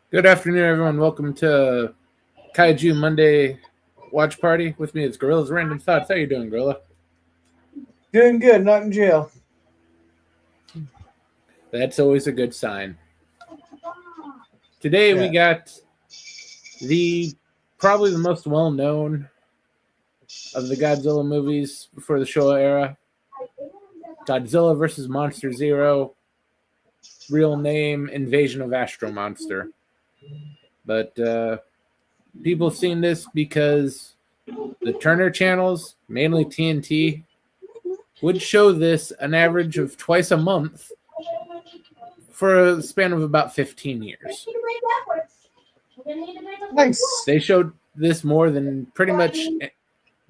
Good afternoon, everyone. Welcome to Kaju Monday Watch Party. With me, it's Gorilla's Random Thoughts. How you doing, Gorilla? Doing good, not in jail. That's always a good sign. Today we Yeah. got the probably the most well-known of the Godzilla movies before the Showa era. Godzilla versus Monster Zero. Real name: Invasion of Astro Monster. But people have seen this because the Turner channels, mainly TNT, would show this an average of twice a month for a span of about 15 years. Nice. They showed this more than pretty much.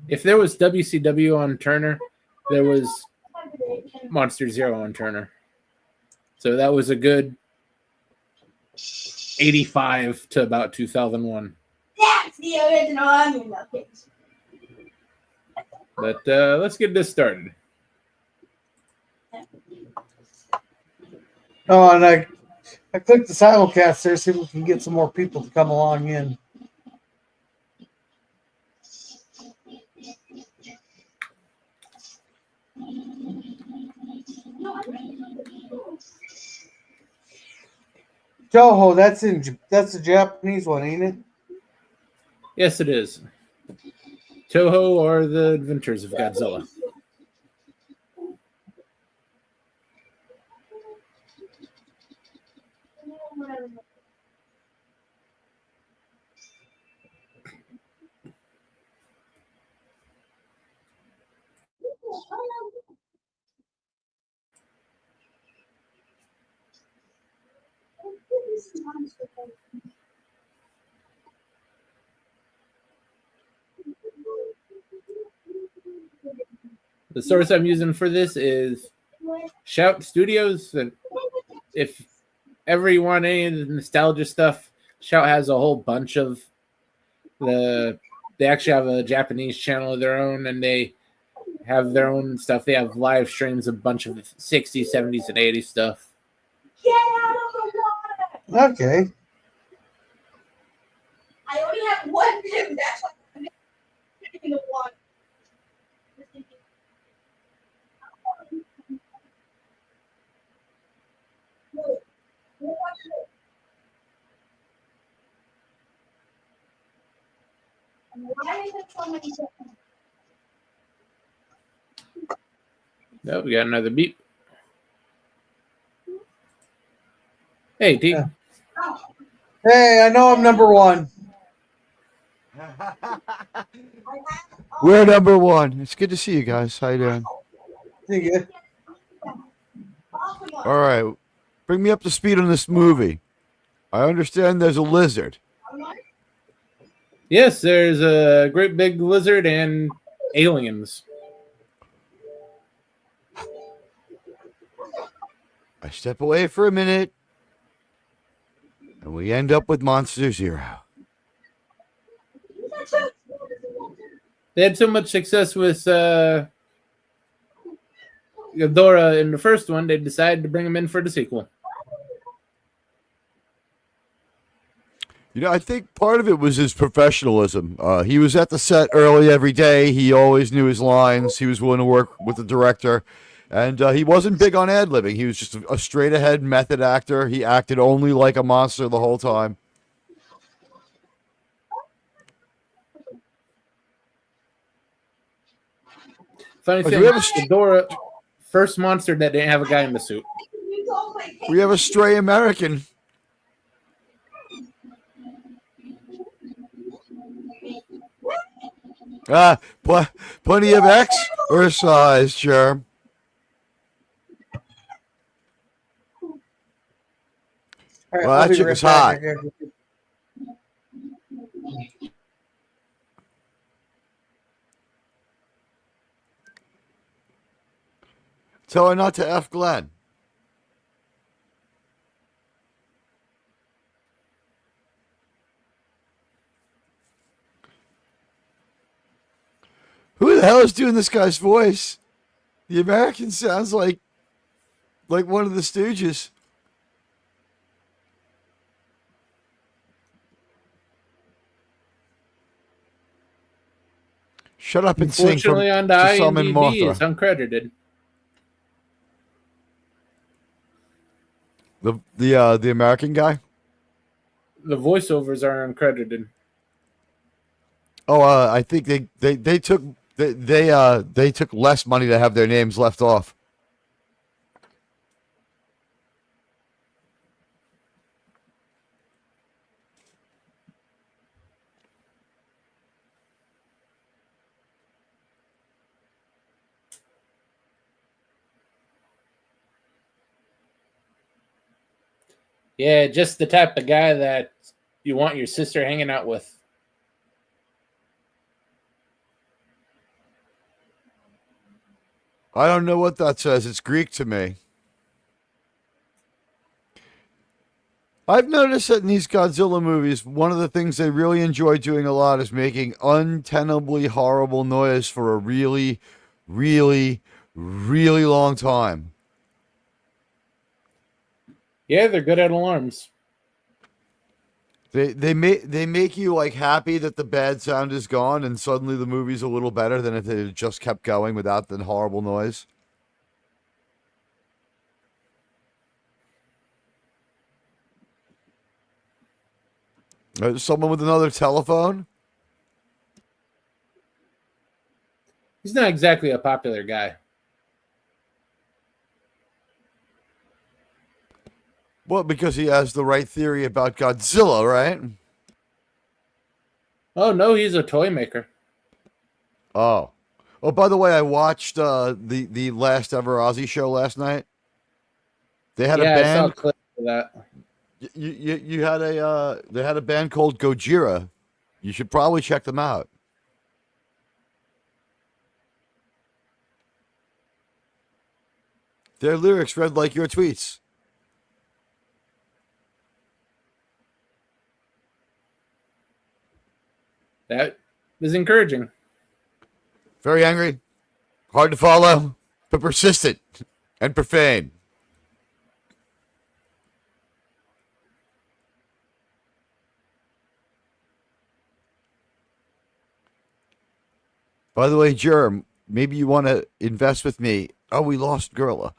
If there was WCW on Turner, there was Monster Zero on Turner. So that was a good 85 to about 2001. That's the original onion cupcakes. But let's get this started. Oh, and I clicked the simulcast there, see if we can get some more people to come along in. Toho, that's a Japanese one, ain't it? Yes, it is. Toho are the inventors of Godzilla. The source I'm using for this is Shout Studios. And if ever you want any of the nostalgia stuff, Shout has a whole bunch of the. They actually have a Japanese channel of their own, and they have their own stuff. They have live streams, a bunch of 60s, 70s, and 80s stuff. Get out of the water! Okay. I only have one pin. That's why I'm in the water. Why is it so many seconds? Oh, we got another beep. Hey, T. Yeah. Hey, I know I'm number one. We're number one. It's good to see you guys. How you doing? Think it. All right. Bring me up to speed on this movie. I understand there's a lizard. Yes, there's a great big lizard and aliens. I step away for a minute, and we end up with Monster Zero. They had so much success with Ghidorah in the first one, they decided to bring him in for the sequel. You know, I think part of it was his professionalism. He was at the set early every day. He always knew his lines. He was willing to work with the director. And he wasn't big on ad-libbing. He was just a straight-ahead method actor. He acted only like a monster the whole time. Funny thing, Ghidorah, first monster that didn't have a guy in the suit. We have a stray American. Plenty of exercise, Germ. All right, Well, I'll that be chick right is back. hot. Tell her not to F Glenn. Who the hell is doing this guy's voice? The American sounds like one of the Stooges. Shut up and sing from Unfortunately, on to the summon IMDb, it's Mothra. uncredited. The American guy. The voiceovers are uncredited. Oh, I think they took they took less money to have their names left off. Yeah, just the type of guy that you want your sister hanging out with. I don't know what that says. It's Greek to me. I've noticed that in these Godzilla movies, one of the things they really enjoy doing a lot is making untenably horrible noise for a really, really, really long time. Yeah, they're good at alarms. They make you like happy that the bad sound is gone, and suddenly the movie's a little better than if it had just kept going without the horrible noise. Someone with another telephone? He's not exactly a popular guy. Well, because he has the right theory about Godzilla, right? Oh, no, he's a toy maker. Oh. Oh, by the way, I watched the last ever Ozzy show last night. They had a I saw a band. clip of that. You had a they had a band called Gojira. You should probably check them out. Their lyrics read like your tweets. That is encouraging. Very angry, hard to follow, but persistent and profane. By the way, Germ, maybe you want to invest with me. Oh, we lost Gorilla.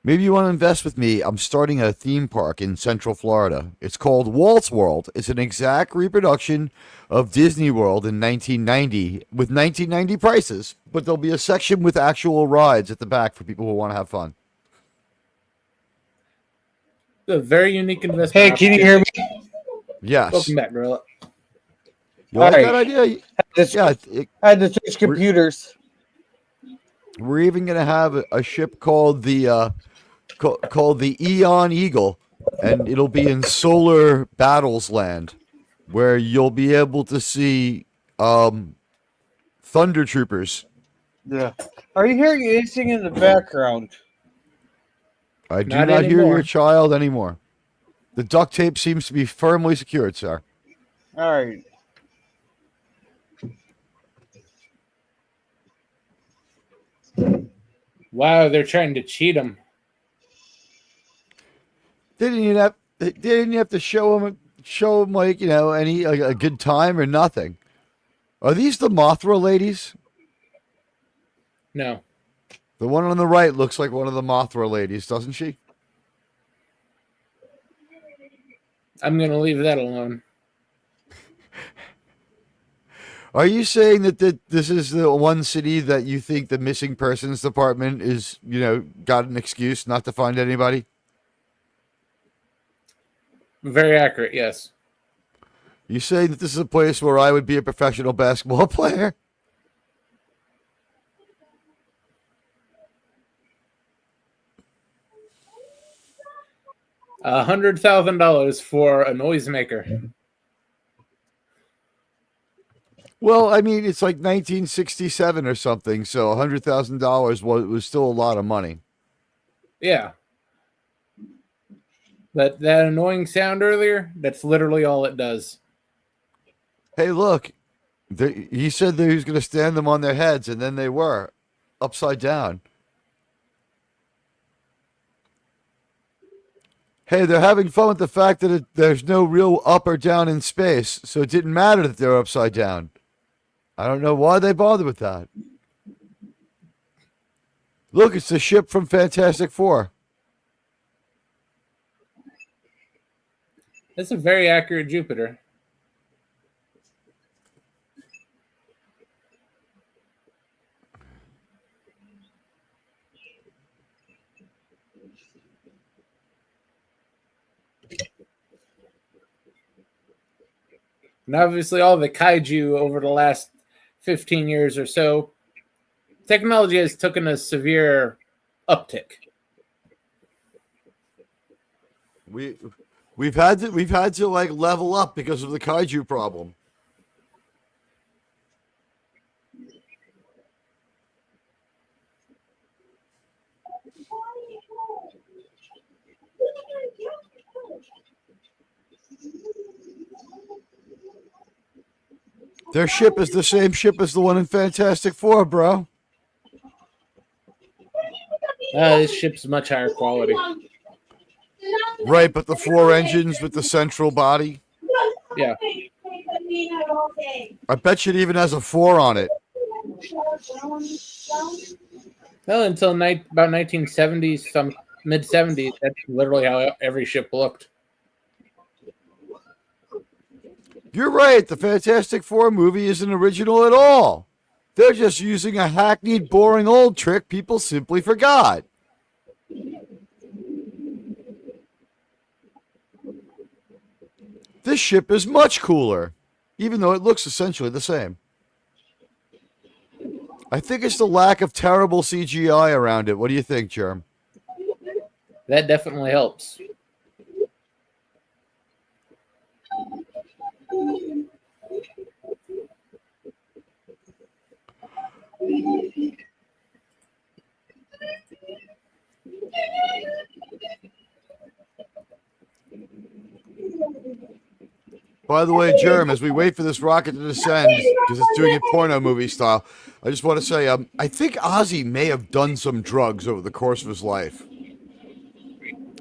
Maybe you want to invest with me. I'm starting a theme park in Central Florida. It's called Walt's World. It's an exact reproduction of Disney World in 1990 with 1990 prices, but there'll be a section with actual rides at the back for people who want to have fun. It's a very unique investment. Hey, can you hear me? Yes. Welcome back, Gorilla. You like All that right. idea? I had to switch computers. We're even going to have a ship called the Eon Eagle, and it'll be in Solar Battles Land, where you'll be able to see Thunder Troopers. Yeah. Are you hearing anything in the background? I do Not not hear anymore. your child anymore. The duct tape seems to be firmly secured, sir. All right. Wow, they're trying to cheat him. They didn't have to show him like, you know, any a good time or nothing. Are these the Mothra ladies? No. The one on the right looks like one of the Mothra ladies, doesn't she? I'm going to leave that alone. Are you saying that this is the one city that you think the missing persons department is, you know, got an excuse not to find anybody? Very accurate, yes. You saying that this is a place where I would be a professional basketball player? $100,000 for a noisemaker. Well, I mean, it's like 1967 or something, so $100,000 was still a lot of money. Yeah. But that annoying sound earlier, that's literally all it does. Hey, look, he said that he was going to stand them on their heads, and then they were upside down. Hey, they're having fun with the fact that there's no real up or down in space, so it didn't matter that they're upside down. I don't know why they bothered with that. Look, it's the ship from Fantastic Four. That's a very accurate Jupiter. And obviously, all the kaju over the last 15 years or so, technology has taken a severe uptick. We've had to like level up because of the kaiju problem. Their ship is the same ship as the one in Fantastic Four, bro. This ship's much higher quality. Right, but the 4 engines with the central body. Yeah. I bet you it even has a 4 on it. Well, until about 1970s, some mid-70s, that's literally how every ship looked. You're right. The Fantastic Four movie isn't original at all. They're just using a hackneyed, boring old trick people simply forgot. This ship is much cooler, even though it looks essentially the same. I think it's the lack of terrible CGI around it. What do you think, Germ? That definitely helps. By the way, Germ, as we wait for this rocket to descend, because it's doing it porno movie style, I just want to say, I think Ozzy may have done some drugs over the course of his life.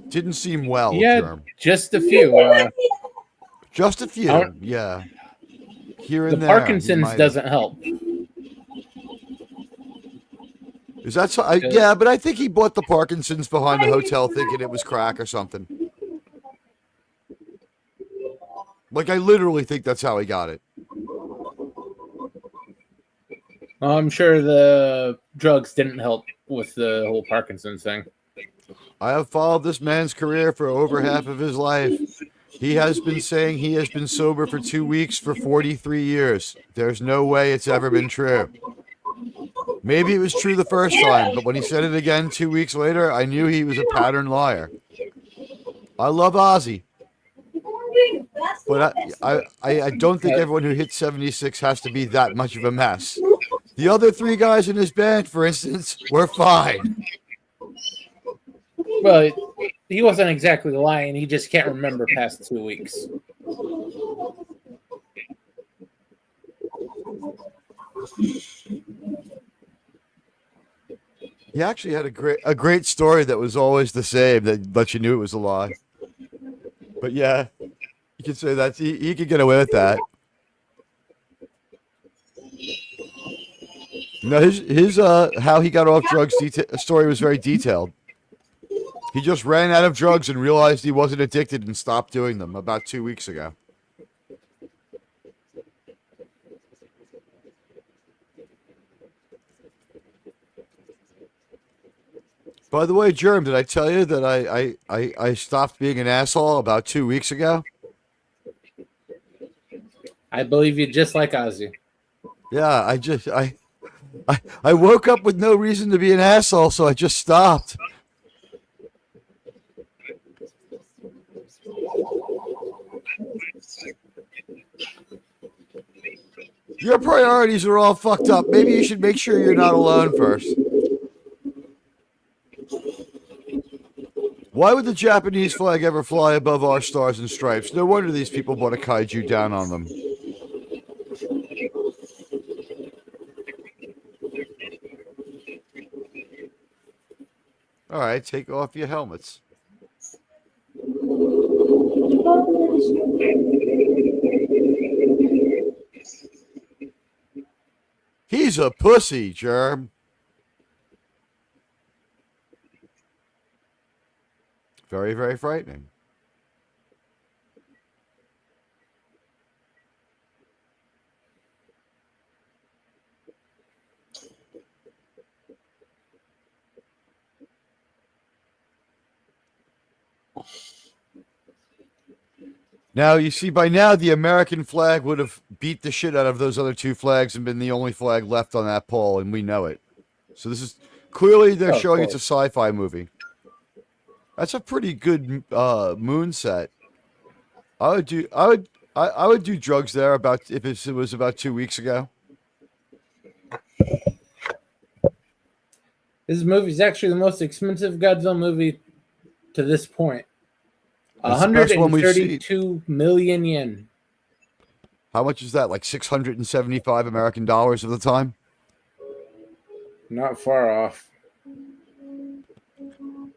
Didn't seem well, Yeah, Germ. just a few. Just a few, yeah. Here and the there. Parkinson's doesn't help. Is that so? Yeah, but I think he bought the Parkinson's behind the hotel thinking it was crack or something. Like, I literally think that's how he got it. I'm sure the drugs didn't help with the whole Parkinson's thing. I have followed this man's career for over half of his life. He has been saying he has been sober for 2 weeks for 43 years. There's no way it's ever been true. Maybe it was true the first time, but when he said it again 2 weeks later, I knew he was a pattern liar. I love Ozzy. But I don't think everyone who hits 76 has to be that much of a mess. The other 3 guys in his band, for instance, were fine. Well, he wasn't exactly lying. He just can't remember past 2 weeks. He actually had a great story that was always the same, that let you knew it was a lie. But yeah, you could say that he could get away with that. No, his how he got off drugs story was very detailed. He just ran out of drugs and realized he wasn't addicted and stopped doing them about 2 weeks ago. By the way, Germ, did I tell you that I stopped being an asshole about 2 weeks ago? I believe you just like Ozzy. Yeah, I woke up with no reason to be an asshole, so I just stopped. Your priorities are all fucked up. Maybe you should make sure you're not alone first. Why would the Japanese flag ever fly above our stars and stripes? No wonder these people brought a kaiju down on them. All right, take off your helmets. He's a pussy, Germ. Very, very frightening. Now, you see, by now, the American flag would have beat the shit out of those other two flags and been the only flag left on that pole, and we know it. So this is clearly they're Oh, of showing it's a course. sci-fi movie. That's a pretty good moon set. I would do drugs there about if it was about 2 weeks ago. This movie is actually the most expensive Godzilla movie to this point. It's the best one we've seen. 132 million yen. How much is that? Like 675 American dollars at the time? Not far off.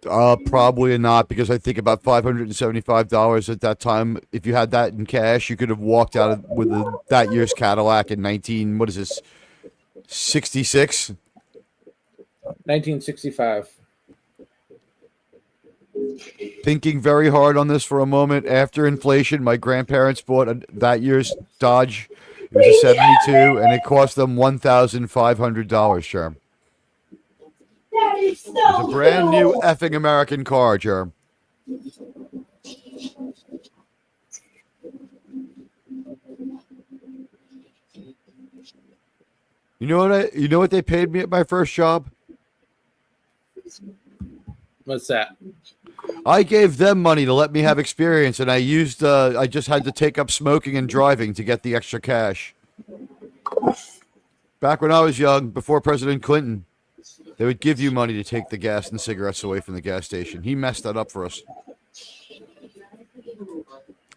Probably not, because I think about $575 at that time. If you had that in cash, you could have walked out with that year's Cadillac in 66? 1965. Thinking very hard on this for a moment. After inflation, my grandparents bought that year's Dodge. It was a 72, and it cost them $1,500, Germ. It's a brand new effing American car, Germ. You know what they paid me at my first job? What's that? I gave them money to let me have experience, and I just had to take up smoking and driving to get the extra cash. Back when I was young, before President Clinton, they would give you money to take the gas and cigarettes away from the gas station. He messed that up for us.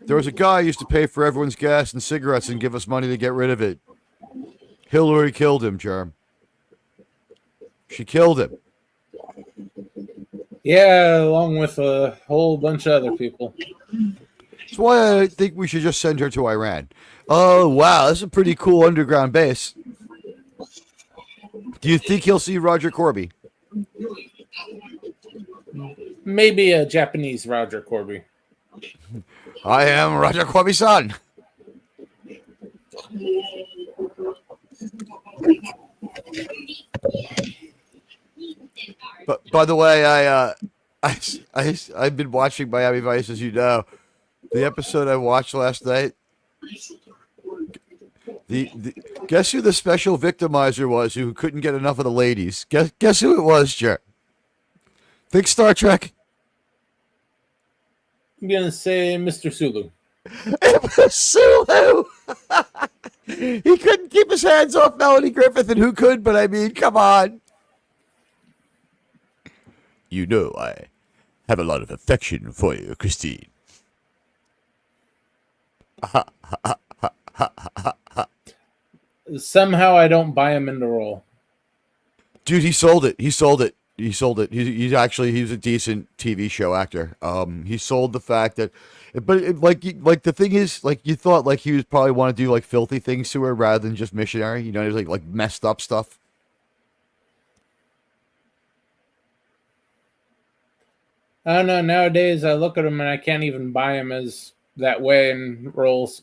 There was a guy who used to pay for everyone's gas and cigarettes and give us money to get rid of it. Hillary killed him, Germ. She killed him. Yeah, along with a whole bunch of other people. That's why I think we should just send her to Iran. Oh, wow, that's a pretty cool underground base. Do you think he'll see Roger Corby? Maybe a Japanese Roger Corby. I am Roger Corby's son. But by the way, I've been watching Miami Vice, as you know. The episode I watched last night. Guess who the special victimizer was who couldn't get enough of the ladies? Guess who it was, Jer? Think Star Trek. I'm gonna say Mr. Sulu. It was Sulu. He couldn't keep his hands off Melanie Griffith, and who could? But I mean, come on. You know I have a lot of affection for you, Christine. Somehow I don't buy him in the role. Dude, he sold it. He's a decent TV show actor. He sold the fact that, but like the thing is, like, you thought like he was probably want to do like filthy things to her rather than just missionary. You know, he was like messed up stuff. I don't know. Nowadays, I look at him and I can't even buy him as that way in roles.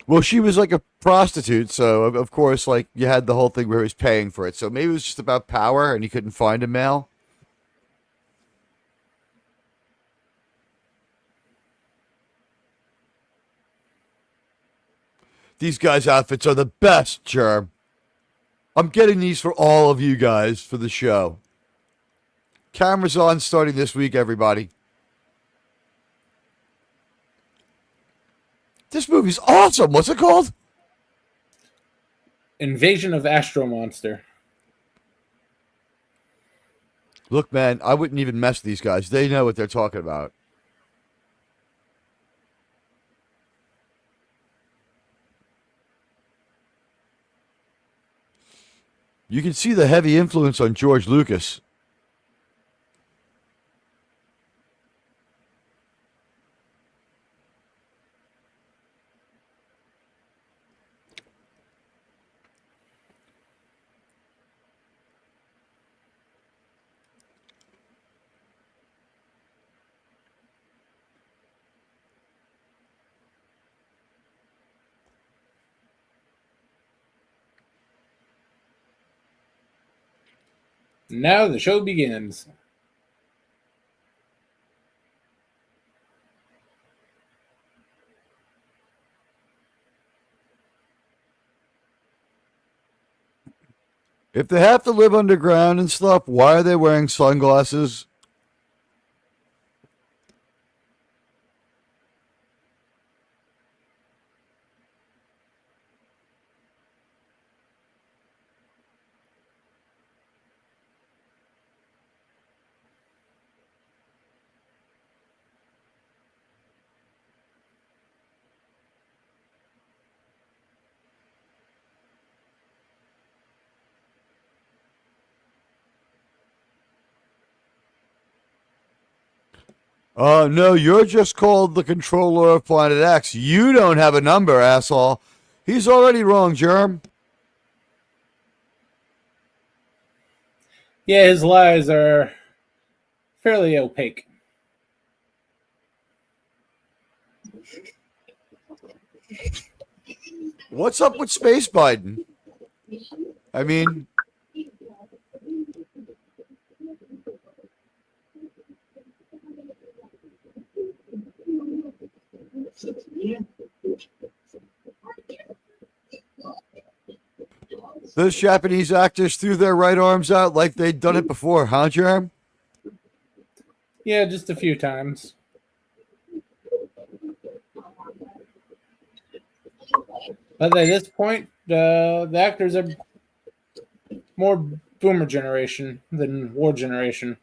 Well, she was like a prostitute, so of course, like, you had the whole thing where he was paying for it. So maybe it was just about power, and he couldn't find a male. These guys' outfits are the best, Germ. I'm getting these for all of you guys for the show. Cameras on starting this week, everybody. This movie's awesome. What's it called? Invasion of Astro Monster. Look, man, I wouldn't even mess with these guys. They know what they're talking about. You can see the heavy influence on George Lucas. Now the show begins. If they have to live underground and stuff, why are they wearing sunglasses? No, you're just called the controller of Planet X. You don't have a number, asshole. He's already wrong, Germ. Yeah, his lies are fairly opaque. What's up with Space Biden? I mean, those Japanese actors threw their right arms out like they'd done it before, huh, Germ? Yeah, just a few times. But at this point, the actors are more boomer generation than war generation.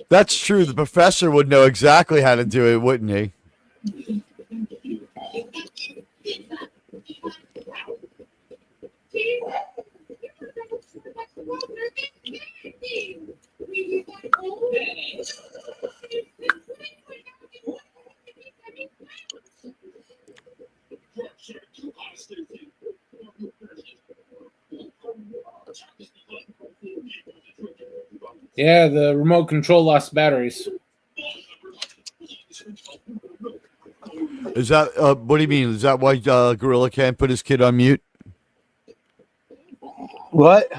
That's true. The professor would know exactly how to do it, wouldn't he? Yeah, the remote control lost batteries. Is that what do you mean? Is that why Gorilla can't put his kid on mute? What?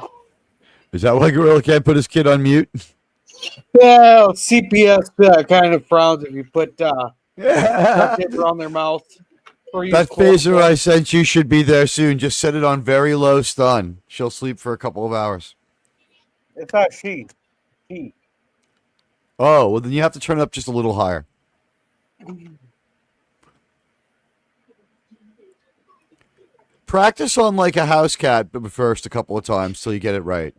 Is that why Gorilla can't put his kid on mute? Yeah, CPS kind of frowns if you put duct tape around their mouth. Or That phaser I sent you should be there soon. Just set it on very low stun. She'll sleep for a couple of hours. It's not she. He. Oh, well, then you have to turn it up just a little higher. Practice on like a house cat first a couple of times till you get it right.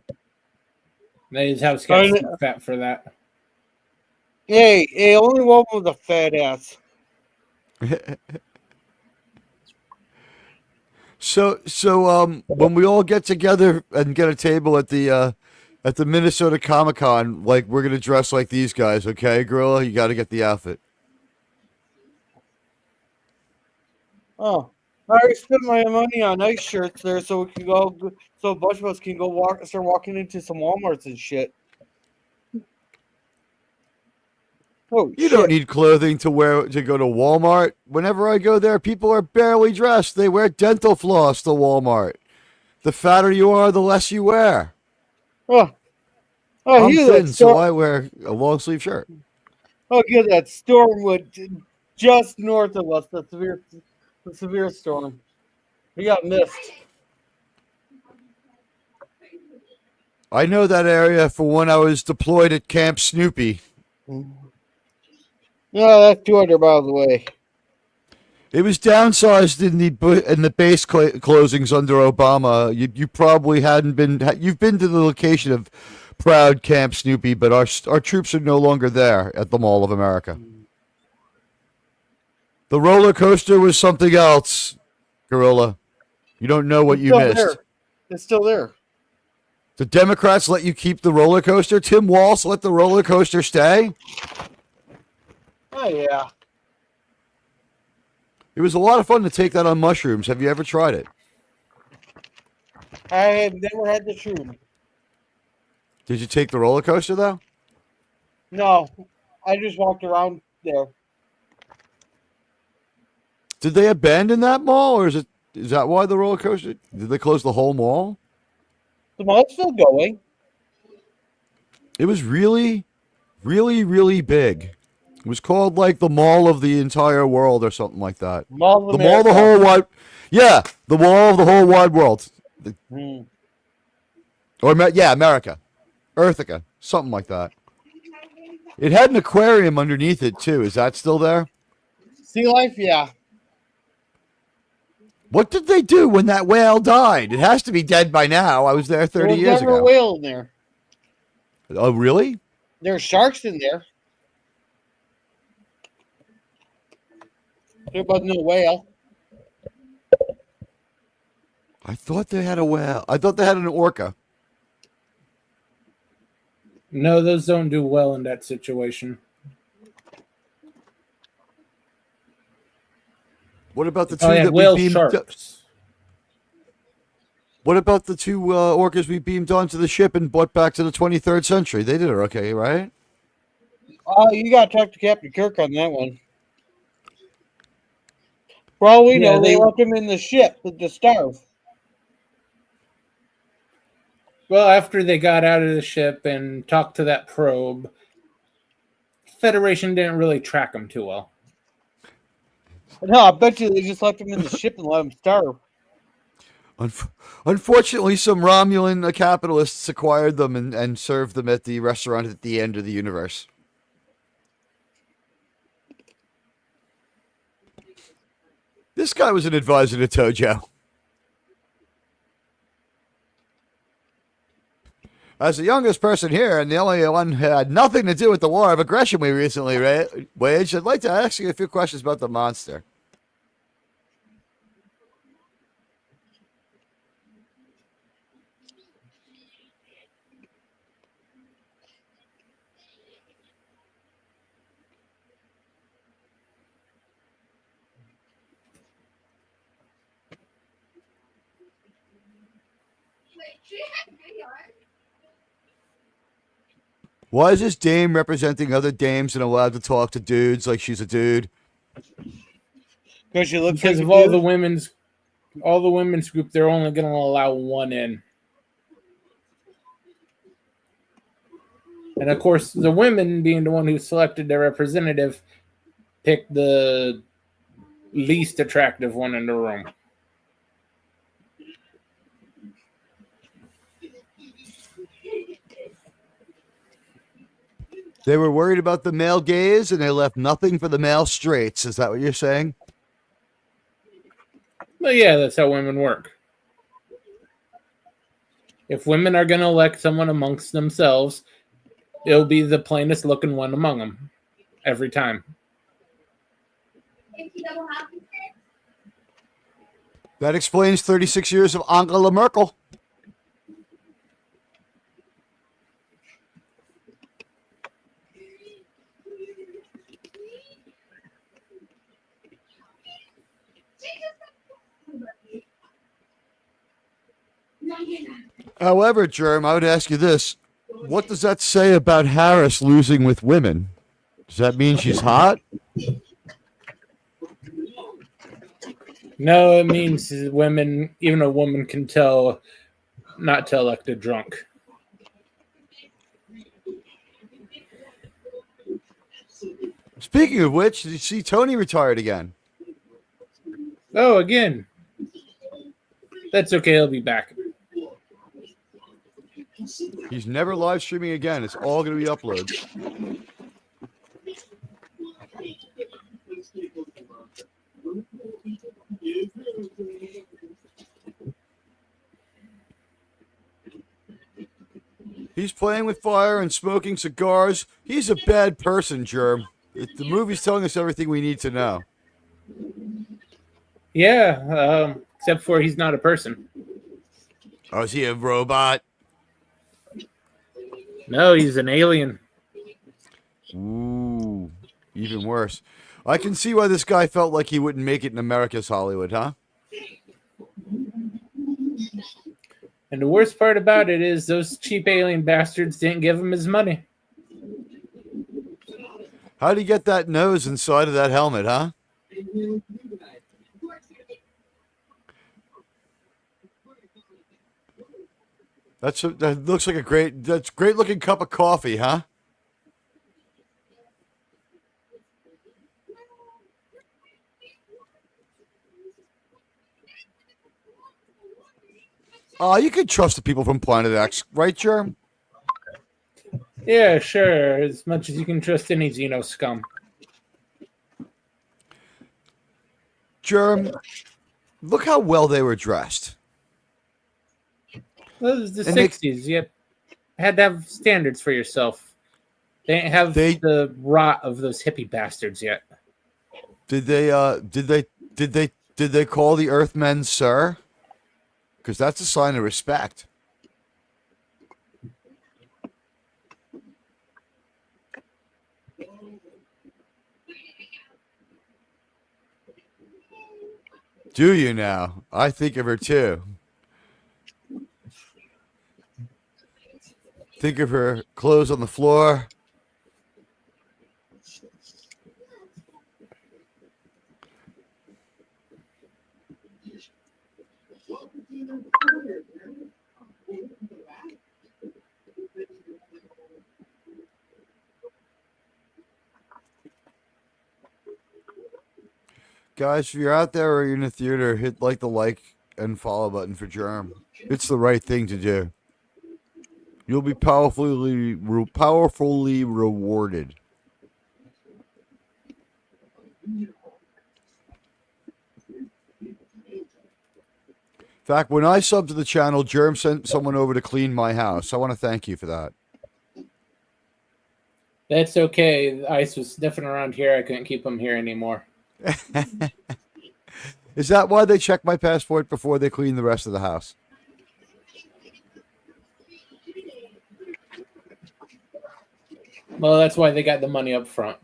His house got too fat for that. Hey, only one with a fat ass. So when we all get together and get a table at the Minnesota Comic-Con, like we're gonna dress like these guys, okay, Gorilla? You got to get the outfit. Oh, I already spent my money on nice shirts there, so we can go. So a bunch of us can go start walking into some WalMarts and shit. Oh, You don't need clothing to wear to go to Walmart. Whenever I go there, people are barely dressed. They wear dental floss to Walmart. The fatter you are, the less you wear. I'm thin, so I wear a long sleeve shirt. Oh, good. That storm would just north of us. The severe storm. We got missed. I know that area for when I was deployed at Camp Snoopy. No, that's 200 miles away. It was downsized in the base closings under Obama. You probably hadn't been. You've been to the location of proud Camp Snoopy, but our troops are no longer there at the Mall of America. The roller coaster was something else, Gorilla. You don't know what you missed. There. It's still there. The Democrats let you keep the roller coaster? Tim Walz let the roller coaster stay? Oh, yeah. It was a lot of fun to take that on mushrooms. Have you ever tried it? I have never had the shroom. Did you take the roller coaster, though? No. I just walked around there. Did they abandon that mall, or is that why the roller coaster? Did they close the whole mall? The mall's still going. It was really, really, really big. It was called like the Mall of the Entire World or something like that. Mall of The Mall of the America. Whole Wide. Yeah, the Mall of the Whole Wide World. Hmm. Or yeah, America, Earthica, something like that. It had an aquarium underneath it too. Is that still there? Sea life, yeah. What did they do when that whale died? It has to be dead by now. I was there There 30 was years never a ago. whale in there. Oh, really? There's sharks in there. There was no whale. I thought they had a whale. I thought they had an orca. No, those don't do well in that situation. What about the two Oh, yeah, that we whale beamed? sharks. What about the two orcas we beamed onto the ship and brought back to the 23rd century? They did it okay, right? Oh, you got to talk to Captain Kirk on that one. For all we Yeah, know, they they- left him in the ship to starve. Well, after they got out of the ship and talked to that probe, Federation didn't really track them too well. No, I bet you they just left him in the ship and let him starve. Unfortunately, some Romulan capitalists acquired them and served them at the restaurant at the end of the universe. This guy was an advisor to Tojo. As the youngest person here, and the only one who had nothing to do with the war of aggression we recently waged, I'd like to ask you a few questions about the monster. Why is this dame representing other dames and allowed to talk to dudes like she's a dude? Because she looks Because like of a all dude. the women's group, they're only going to allow one in. And of course, the women, being the one who selected their representative, picked the least attractive one in the room. They were worried about the male gaze and they left nothing for the male straights. Is that what you're saying? Well, yeah, that's how women work. If women are going to elect someone amongst themselves, it'll be the plainest looking one among them. Every time. That explains 36 years of Angela Merkel. However, Germ, I would ask you this. What does that say about Harris losing with women? Does that mean she's hot? No, it means women, even a woman can tell not to elect a drunk. Speaking of which, did you see Tony retired again? Oh, again. That's okay, he'll be back. He's never live streaming again. It's all going to be uploads. He's playing with fire and smoking cigars. He's a bad person, Germ. The movie's telling us everything we need to know. Yeah, except for he's not a person. Oh, is he a robot? No, he's an alien. Ooh, even worse. I can see why this guy felt like he wouldn't make it in America's Hollywood, huh? And the worst part about it is those cheap alien bastards didn't give him his money. How'd he get that nose inside of that helmet, huh? That looks like that's great looking cup of coffee, huh? You can trust the people from Planet X, right, Germ? Yeah, sure. As much as you can trust any Xeno scum. Germ, look how well they were dressed. Well, it was the And they- 60s. You had to have standards for yourself. They didn't have They- the rot of those hippie bastards yet. Did they call the Earthmen sir? Because that's a sign of respect. Do you now? I think of her too. Think of her clothes on the floor. Guys, if you're out there or you're in the theater, hit the and follow button for Germ. It's the right thing to do. You'll be powerfully rewarded. In fact, when I subbed to the channel, Germ sent someone over to clean my house. I want to thank you for that. That's okay. The ice was sniffing around here. I couldn't keep him here anymore. Is that why they check my passport before they clean the rest of the house? Well, that's why they got the money up front.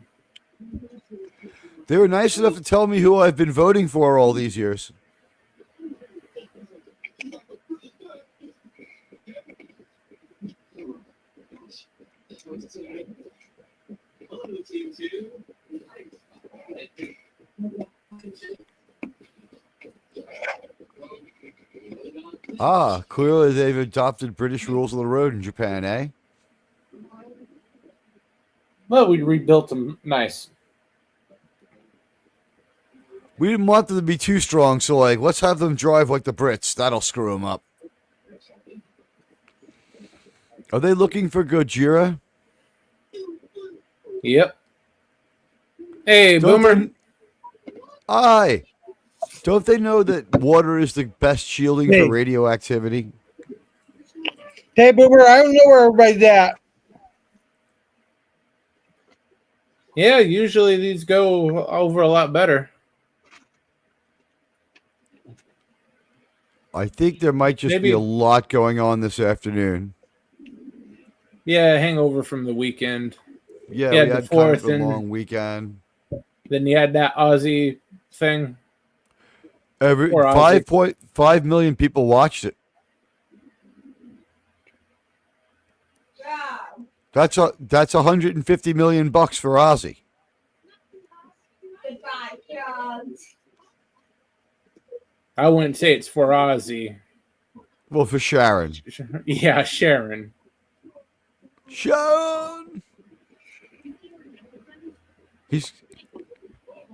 They were nice enough to tell me who I've been voting for all these years. Clearly they've adopted British rules of the road in Japan, eh? Well, we rebuilt them nice. We didn't want them to be too strong, so let's have them drive like the Brits. That'll screw them up. Are they looking for Gojira? Yep. Hey, Boomer. Aye. Don't they know that water is the best shielding for radioactivity? Hey, Boomer, I don't know where everybody's at. Yeah, usually these go over a lot better. I think there might just be a lot going on this afternoon. Yeah, hangover from the weekend. Yeah, we had kind of a long weekend. Then you had that Aussie thing. 5.5 million people watched it. Job. That's 150 million bucks for Ozzy. Goodbye, jobs. I wouldn't say it's for Ozzy. Well, for Sharon. Yeah, Sharon. Sharon.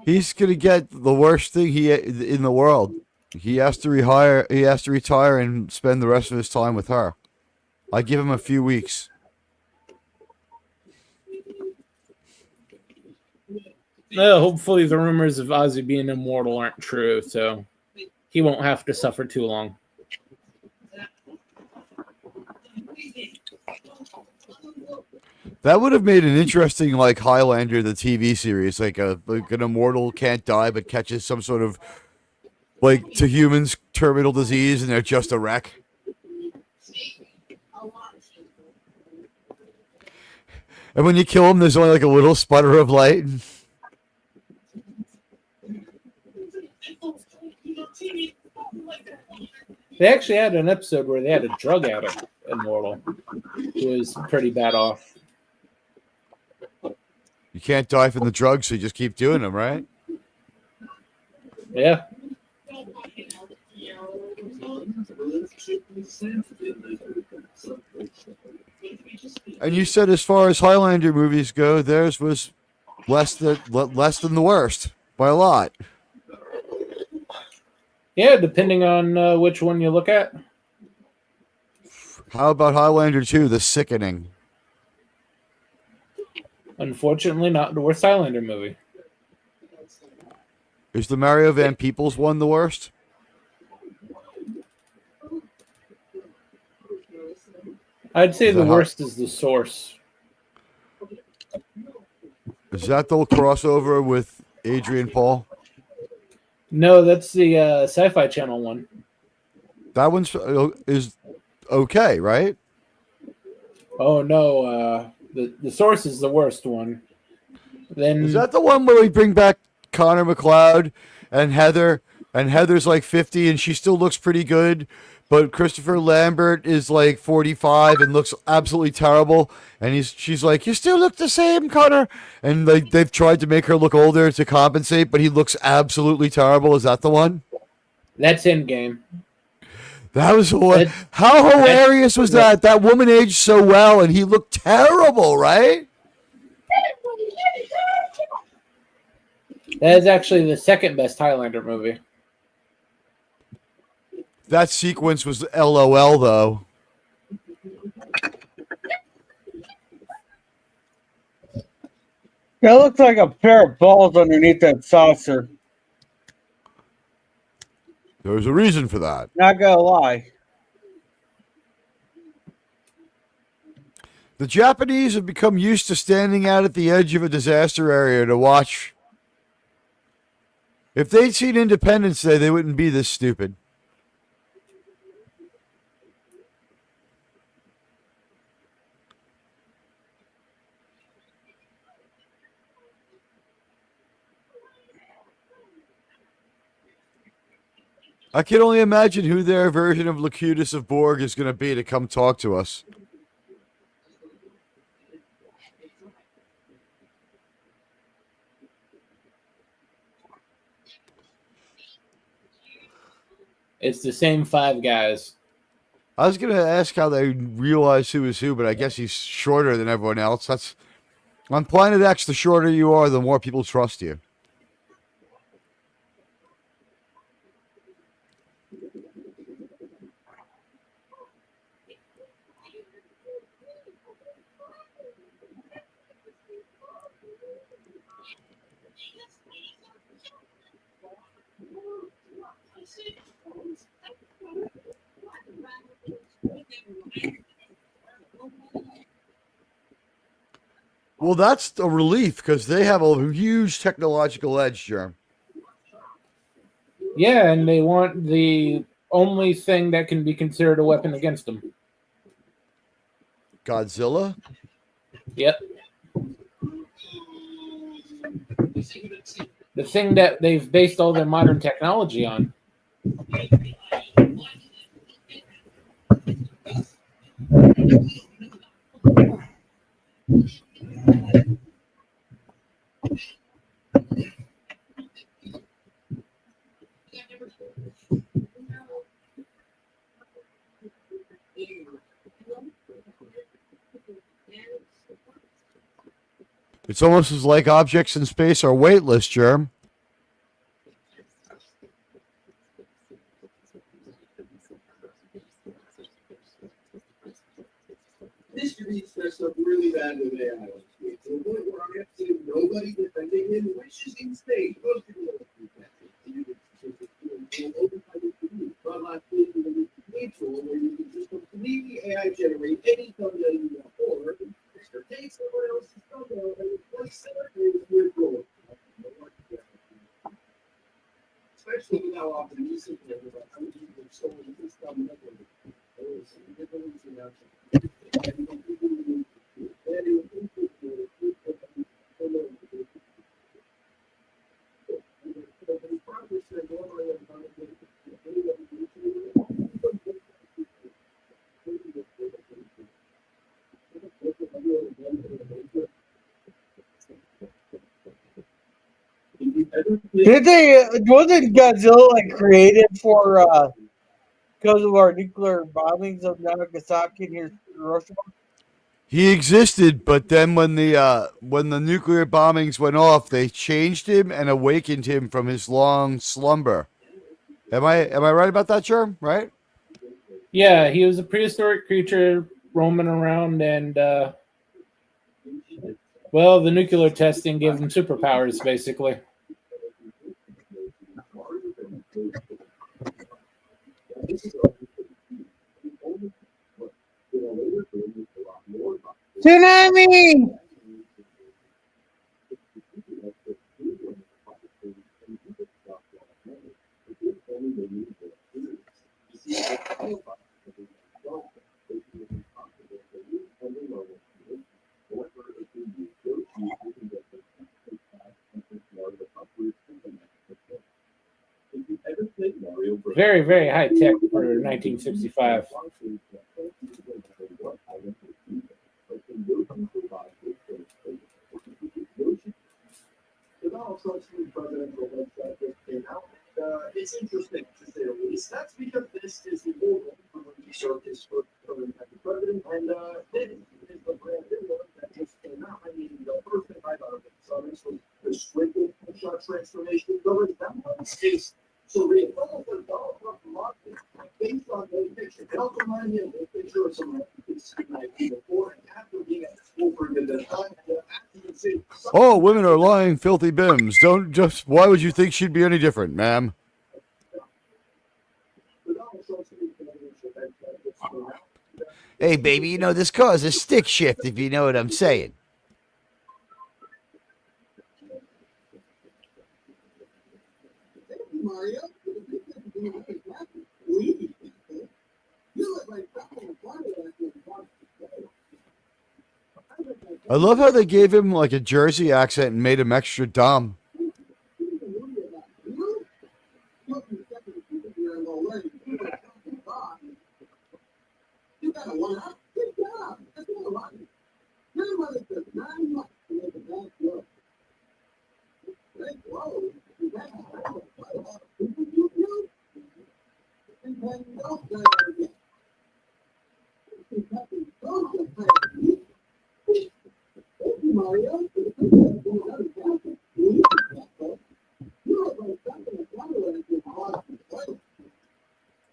He's gonna get the worst thing in the world. He has to retire and spend the rest of his time with her. I give him a few weeks. Well, hopefully the rumors of Ozzy being immortal aren't true, so he won't have to suffer too long. That would have made an interesting, Highlander, the TV series, like an immortal can't die but catches some sort of, to humans, terminal disease, and they're just a wreck. And when you kill them, there's only a little sputter of light. They actually had an episode where they had a drug addict immortal who was pretty bad off. You can't die from the drugs, so you just keep doing them, right? Yeah. And you said as far as Highlander movies go, theirs was less than the worst by a lot. Yeah, depending on which one you look at. How about Highlander 2, The Sickening? Unfortunately, not the worst Highlander movie. Is the Mario Van Peebles one the worst? I'd say Is the that worst is The Source. Is that the crossover with Adrian Paul? No, that's the Sci-Fi Channel one. That one's is okay, right? Oh no, the Source is the worst one. Then Is that the one where we bring back Connor McLeod and Heather, and Heather's like 50 and she still looks pretty good, but Christopher Lambert is like 45 and looks absolutely terrible, and she's like, "You still look the same, Connor," and like they've tried to make her look older to compensate, but he looks absolutely terrible. Is that the one? that's Endgame. That was how hilarious was that? That woman aged so well, and he looked terrible, right? That is actually the second best Highlander movie. That sequence was LOL, though. That looks like a pair of balls underneath that saucer. There's a reason for that. Not gonna lie. The Japanese have become used to standing out at the edge of a disaster area to watch. If they'd seen Independence Day, they wouldn't be this stupid. I can only imagine who their version of Locutus of Borg is going to be to come talk to us. It's the same five guys. I was going to ask how they realize who is who, but I guess he's shorter than everyone else. That's on Planet X, the shorter you are, the more people trust you. Well, that's a relief because they have a huge technological edge, Germ. Yeah, and they want the only thing that can be considered a weapon against them. Godzilla? Yep. The thing that they've based all their modern technology on. It's almost as like objects in space are weightless, Germ. This reads there's some really bad with AI. To the point where I have seen nobody defending him, which is insane. Most people don't do that. But last week, a tool where you can just completely AI generate any thumbnail you want, or take someone else's thumbnail and replace it with yours. Especially with how often you sit there, like, how many people have stolen this thumbnail? Wasn't Godzilla like created for because of our nuclear bombings of Nagasaki and Hiroshima? He existed, but then when the nuclear bombings went off, they changed him and awakened him from his long slumber. Am I right about that, Germ? Right? Yeah, he was a prehistoric creature roaming around, and well, the nuclear testing gave him superpowers, basically. Tsunami! Very, very high tech for 1965. The Donald Trump's new presidential website just came out. It's interesting to say the least. That's because this is the old one from when he served his first term as the president, and this is the brand new one that just came out. I mean, the first thing I thought of it, so this was the scripted shot transformation coverage. That one is surreal. Almost like Donald Trump marketing, based on those pictures. It also reminded me of the picture of someone you could see like before and after being at school for a good time. After you see Oh, women are lying, filthy bims. Don't just. Why would you think she'd be any different, ma'am? Hey, baby, you know this car is a stick shift, if you know what I'm saying. Mario, I love how they gave him like a Jersey accent and made him extra dumb.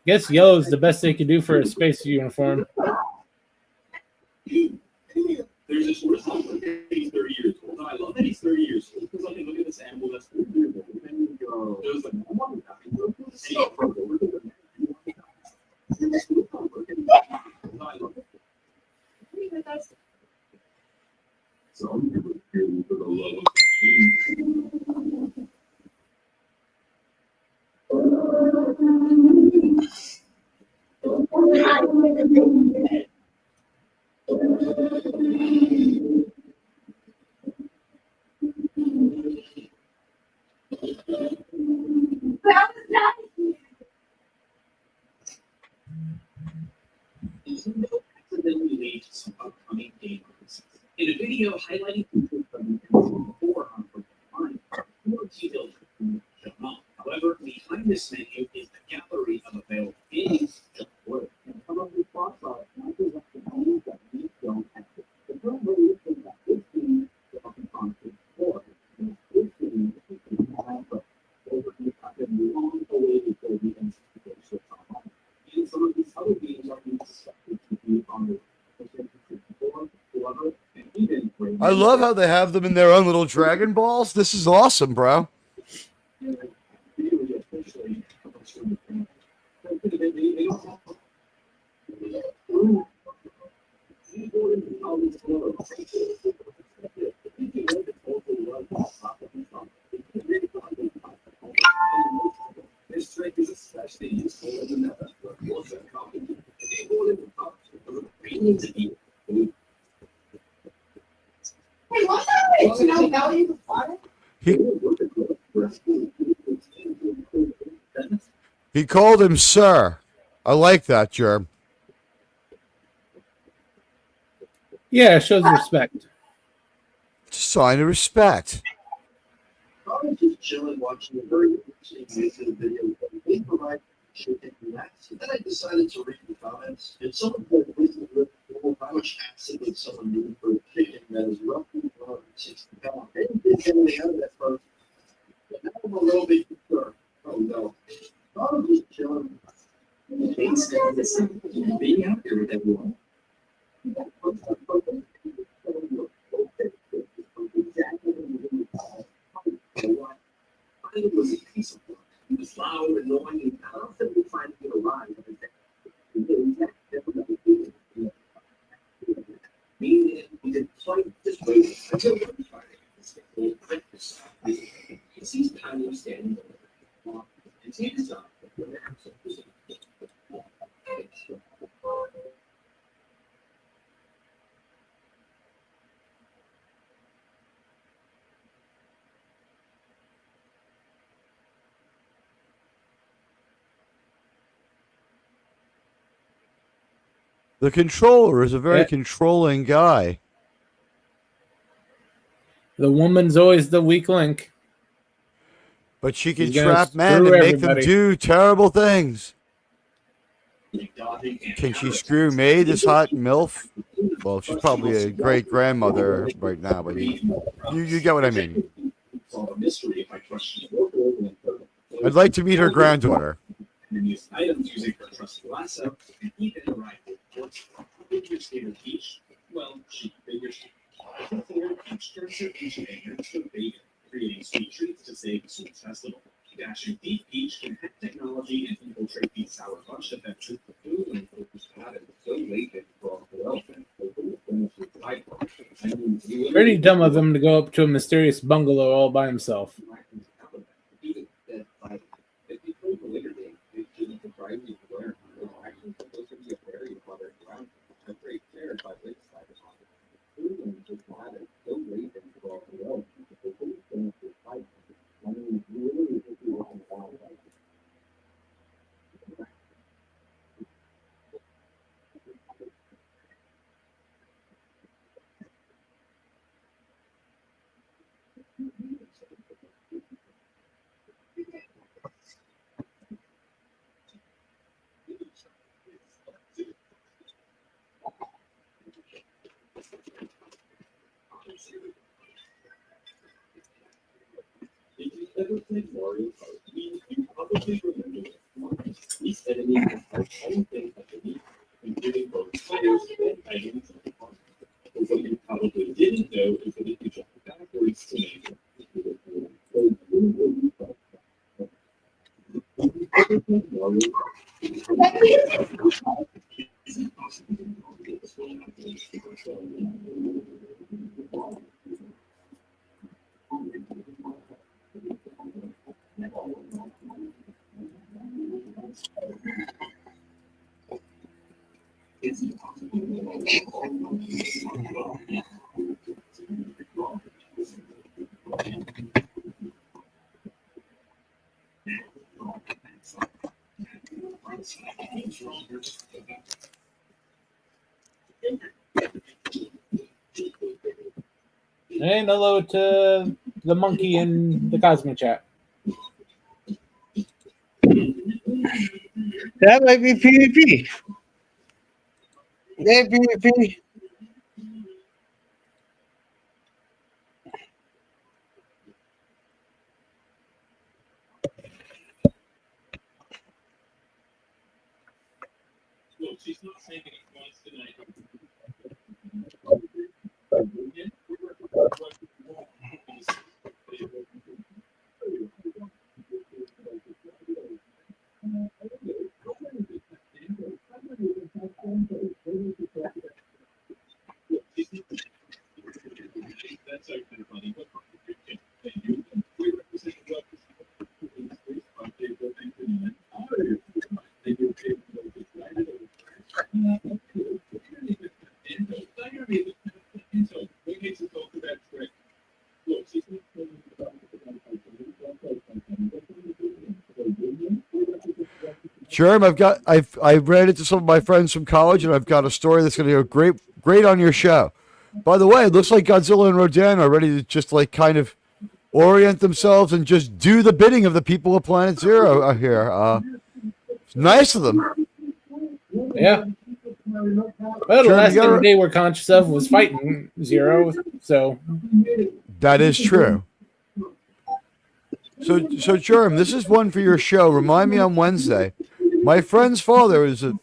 Guess yellow is the best they could do for a space uniform. There's this result that he's 30 years old. I love that he's 30 years old because I can look at this animal that's 30 years old. And you go, it was like, I'm not so I'm here for the love of the game. Accidentally lead to some upcoming game releases. In a video highlighting features from the before on Mind, more details are shown off. However, behind this menu is the gallery of available games. And some of these spots are matches of the games that we don't have. The current release is that this game is often on 4. And this game is have over the long awaited for the institution online. And some of these other games are expected to be on the I love how they have them in their own little Dragon Balls. This is awesome, bro. This trick is especially useful in the meta for water copy. Hey, what's that? You know, now you can He called him sir. I like that, Germ. Yeah, it shows respect. It's a sign of respect. I was just chilling watching a very interesting YouTube video. They provide shit and relax. And then I decided to read the comments. And someone said, "This is really cool." how much acid would someone do for a chicken that is roughly 60 pounds? They didn't get any out of that first. But now I'm a little bit concerned. Oh no. Probably chilling. It's being out there with everyone. It was a piece of work. It was loud, annoying, and I don't think we find it alive. We did quite this way until one Friday. He sees Kanye standing there and takes up. The controller is a very Yeah. controlling guy. The woman's always the weak link. But she can He's gonna trap men and screw make them everybody. do terrible things. Can she screw May, this hot MILF? Well, she's probably a great grandmother right now, but you get what I mean. I'd like to meet her granddaughter. And use items using her trusted lasso, and even arrived at George figures in her peach. Well, she figures her peach turns her peach maker to bacon, creating sweet treats to save the sweet festival. Dashing deep peach can hack technology and infiltrate these sour bunch defenses to food and focus patterns so late that for development. Pretty dumb of him to go up to a mysterious bungalow all by himself. If you ever played Mario Kart, you probably remember that these enemies have anything underneath, including both tires and items in the car. But what you probably didn't know is that if you jump backwards to make it, And hello to the monkey in the Cosmic Chat. That might be PvP. Yeah, PvP. Look, she's not saying any points tonight. That's okay, buddy. We represent Germ, I've read it to some of my friends from college, and I've got a story that's going to go great on your show. By the way, it looks like Godzilla and Rodan are ready to just like kind of orient themselves and just do the bidding of the people of Planet Zero here. It's nice of them. Yeah. Well, the Sure, last you gotta- thing they were conscious of was fighting Zero, so That is true. So Germ, this is one for your show. Remind me on Wednesday. My friend's father is a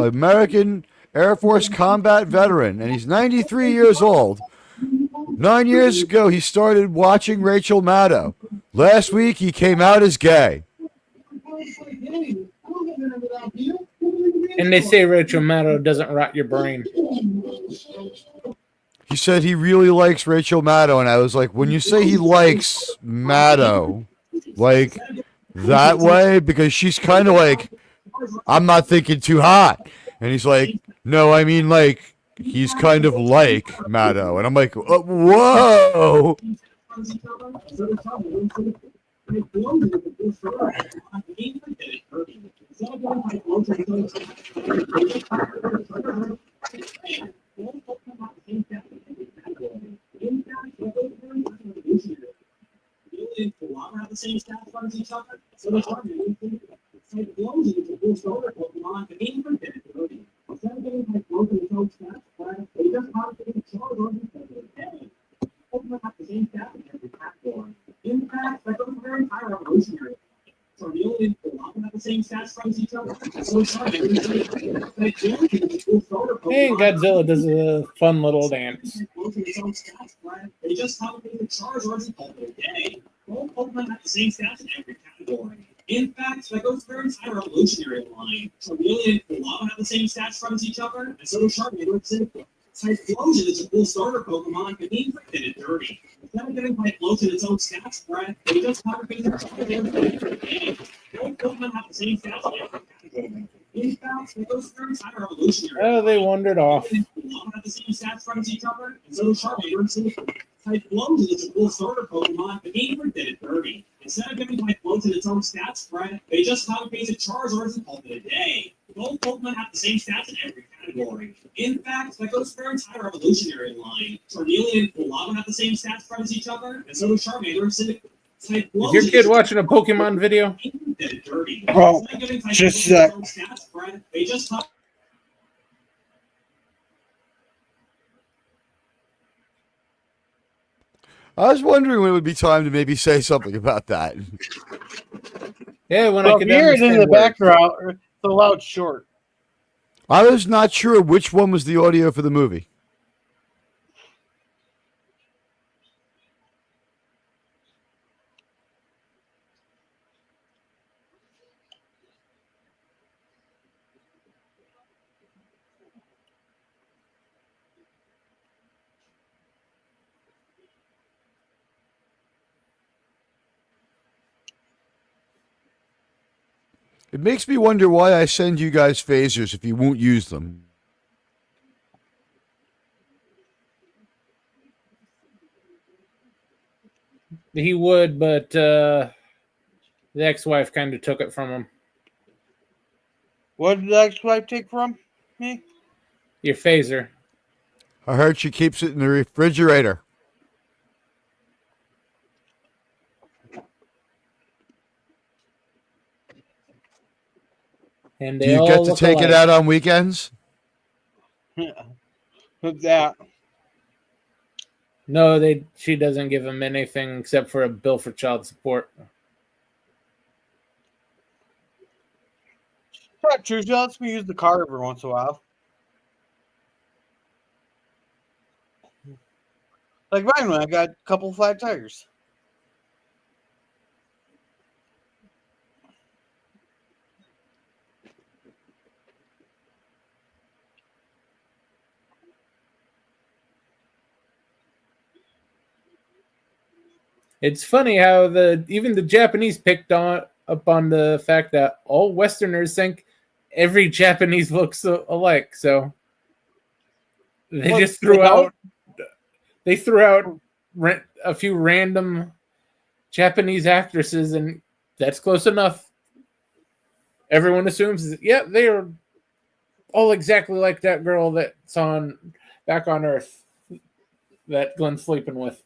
American Air Force combat veteran, and he's 93 years old. 9 years ago, he started watching Rachel Maddow. Last week, he came out as gay. and they say Rachel Maddow doesn't rot your brain. He said he really likes Rachel Maddow, and I was like, when you say he likes Maddow, like that way, because she's kind of like, I'm not thinking too hot. And he's like, no, I mean like, he's kind of like Maddow. And I'm like, whoa. Have the same stats as each other, so the target blows into the full solar Pokemon to aim for dead. Instead of getting like broken its own stats, they just have to get charged on the day. Pokemon have the same stats in every category. In fact, that goes very high evolutionary. So the only Pokemon have the same stats as each other. So it's hard And Godzilla does a fun little dance. They just have to get the charge on the day. All Pokemon have the same stats in every category. In fact, that goes for entire evolutionary line. Charmeleon and Lava have the same stats as each other, and so do Charmander and Cyclops. Typhlosion is a full starter Pokemon, but being freaking and dirty. Instead of getting Typhlosion its own stats spread, they just have to be their all Pokemon have the same stats in every category. In fact, that goes for entire evolutionary Oh, they wandered off. Lava have the same stats as each other, and so do Charmander and Cyclops. Typhlosion is a full starter Pokemon, but being freaking and dirty. Instead of giving Typhlosion its own stats spread, they just have a basic Charizard and call it a day. Both Pokemon have the same stats in every category. In fact, that goes for our entire evolutionary line. Charmeleon and Lava have the same stats as each other, and so do Charmander and Cyclops. Is your kid watching a Pokemon video? Oh, just that. They just have I was wondering when it would be time to maybe say something about that. Yeah, when I Well, can if you hear it in understand the words. background, the loud short. I was not sure which one was the audio for the movie. It makes me wonder why I send you guys phasers if you won't use them. He would, but the ex-wife kind of took it from him. What did the ex-wife take from me? Your phaser. I heard she keeps it in the refrigerator. And Do they you all get to look take it alike. out on weekends? With that. No, she doesn't give him anything except for a bill for child support. Not true. She lets me use the car every once in a while. Like mine when I got a couple flat tires. It's funny how even the Japanese picked up on the fact that all Westerners think every Japanese looks alike. So they Well, just they threw don't? out a few random Japanese actresses, and that's close enough. Everyone assumes, yeah, they are all exactly like that girl that's back on Earth that Glenn's sleeping with.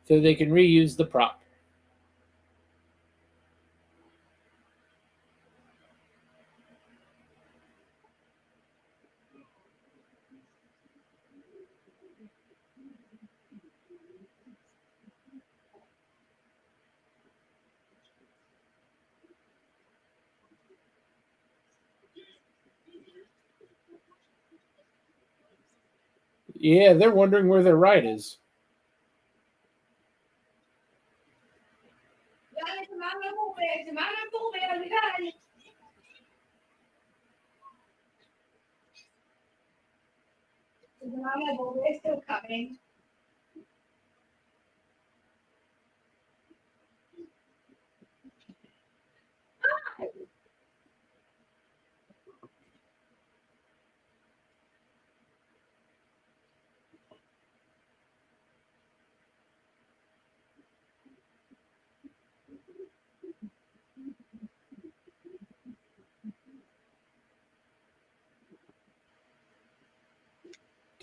so they can reuse the prop. Yeah, they're wondering where their ride is. Dale, se me van a mover, dale. Se me van a mover, still coming.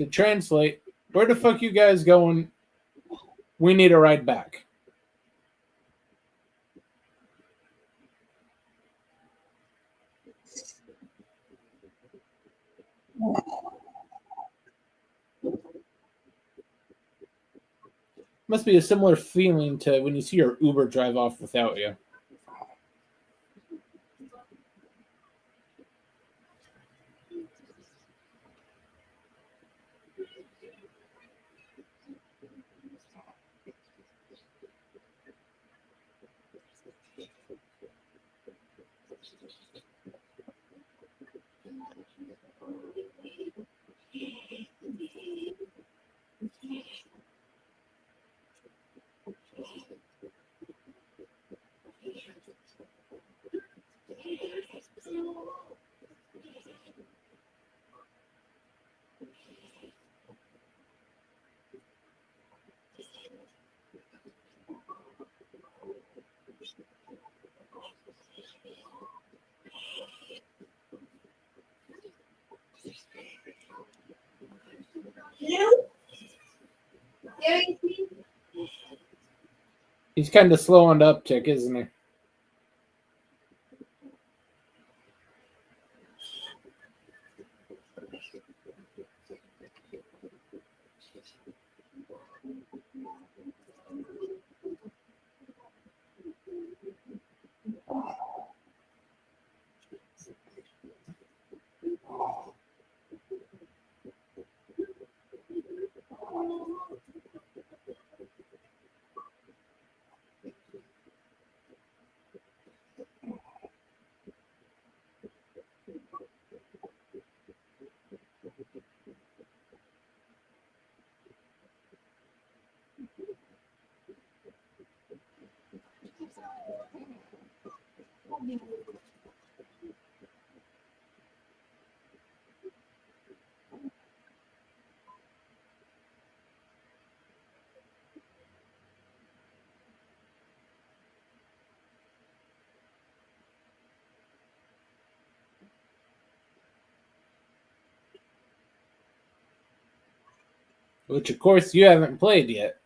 To translate, where the fuck you guys going? We need a ride back. Must be a similar feeling to when you see your Uber drive off without you. You? Gary, He's kind of slow on the uptick, isn't he? Which, of course, you haven't played yet.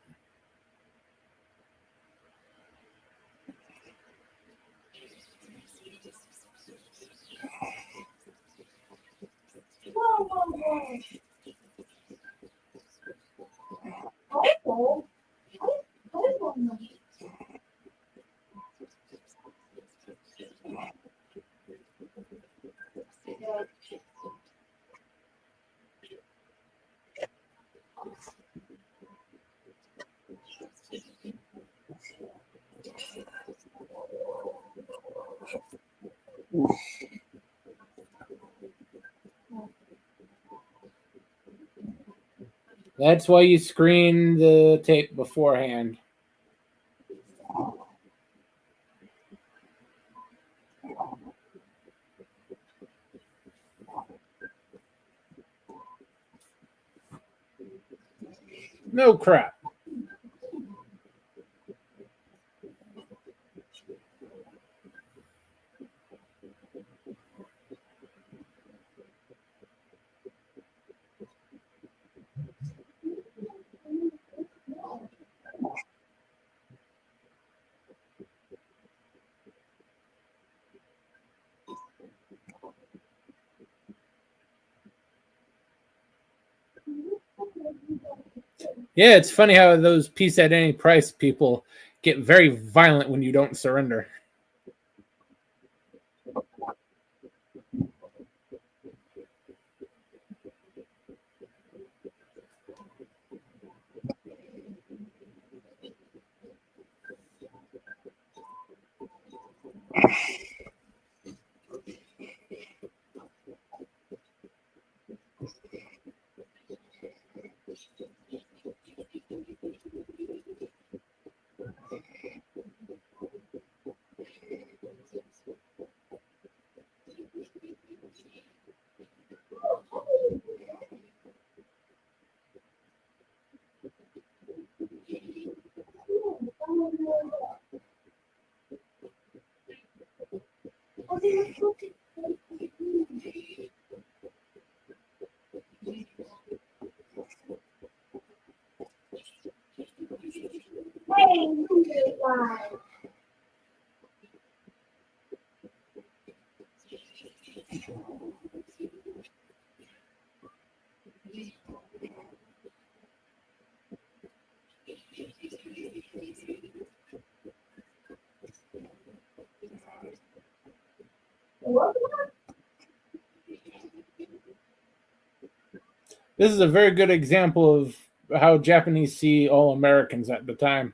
whoa, whoa, whoa. Careful. Careful. That's why you screen the tape beforehand. No crap. Yeah, it's funny how those peace at any price people get very violent when you don't surrender. This is a very good example of how Japanese see all Americans at the time.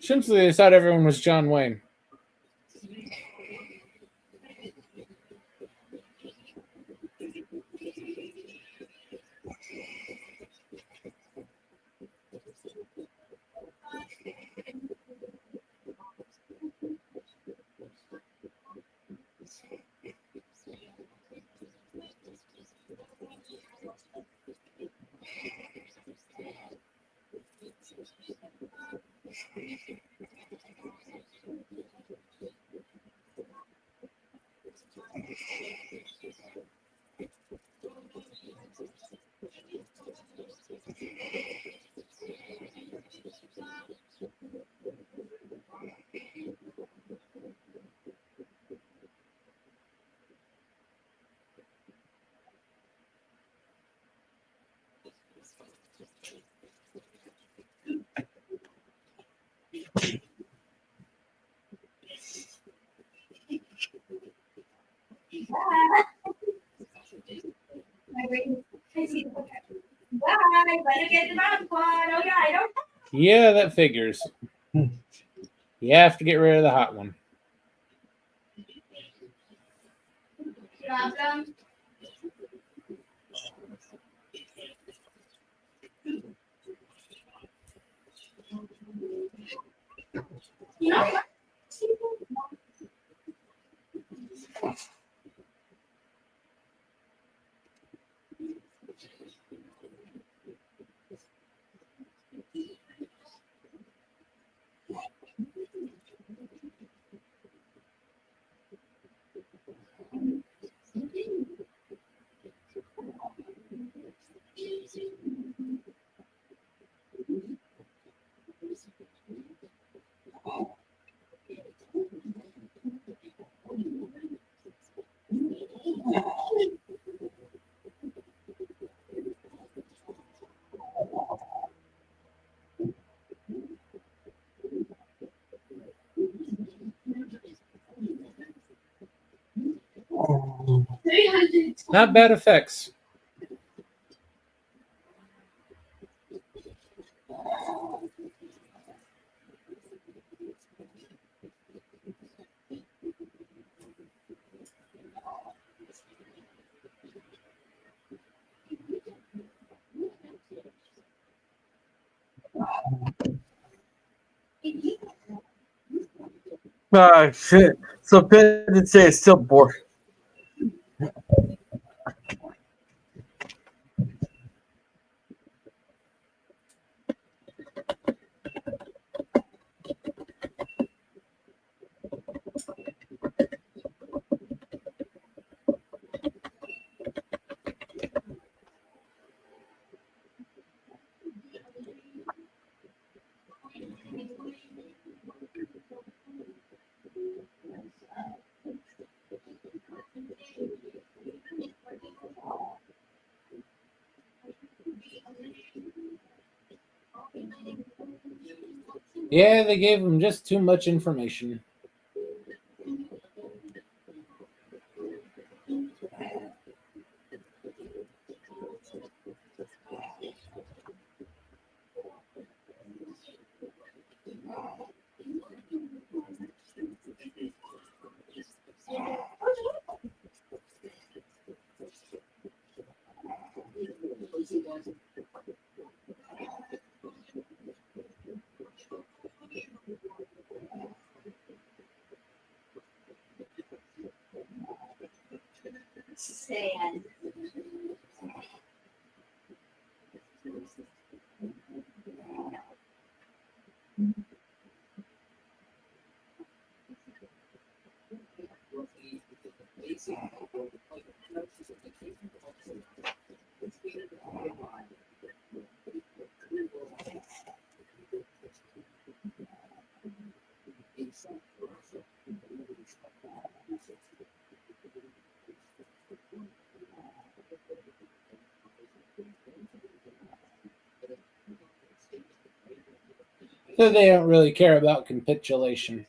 Essentially, they thought everyone was John Wayne. Bye. Better get the popcorn. Oh yeah, I don't Yeah, that figures. You have to get rid of the hot one. have them. You know what? Not bad effects. Ah, shit. So Penn did say it's still bored. Yeah, they gave him just too much information. Sand. So they don't really care about capitulation.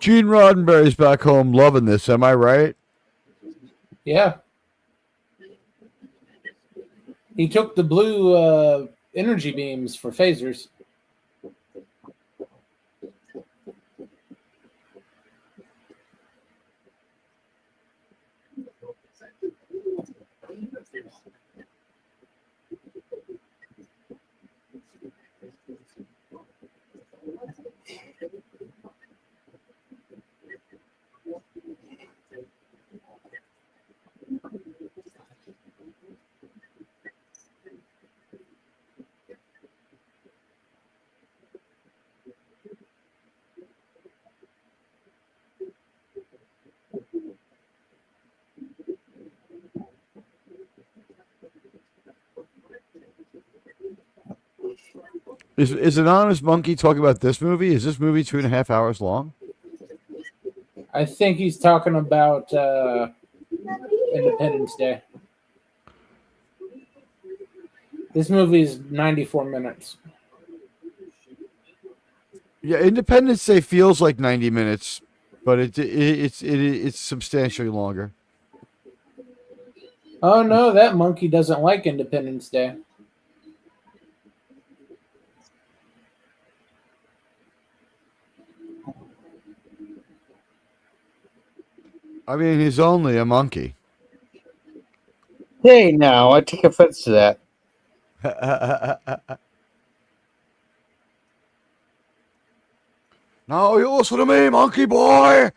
Gene Roddenberry's back home loving this. Am I right? Yeah. He took the blue energy beams for phasers. Is an honest monkey talking about this movie? Is this movie 2.5 hours long? I think he's talking about Independence Day. This movie is 94 minutes. Yeah, Independence Day feels like 90 minutes, but it's substantially longer. Oh no, that monkey doesn't like Independence Day. I mean, he's only a monkey. Hey, now I take offense to that. Now you listen to me, monkey boy.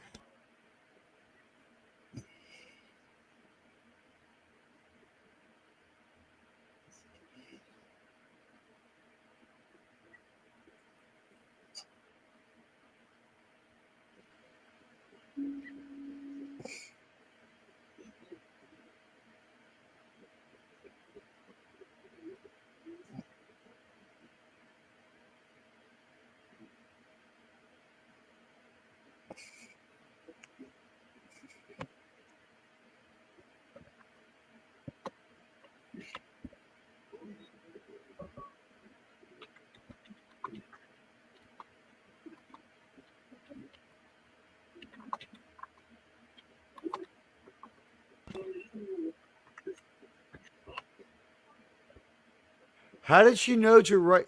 How did she know to write?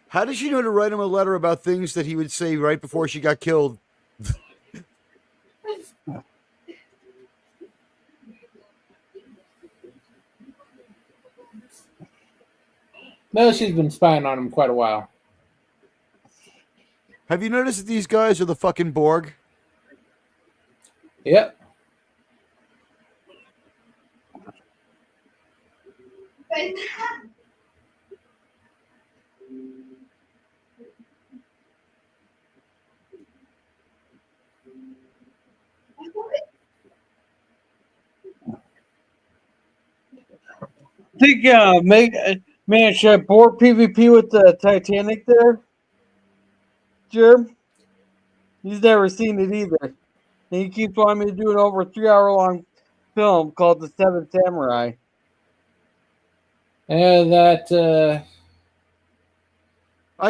How did she know to write him a letter about things that he would say right before she got killed? No, she's been spying on him quite a while. Have you noticed that these guys are the fucking Borg? Yep. I think, man, should I board PvP with the Titanic there? Germ? He's never seen it either. And he keeps wanting me to do an over 3-hour-long film called The Seventh Samurai. I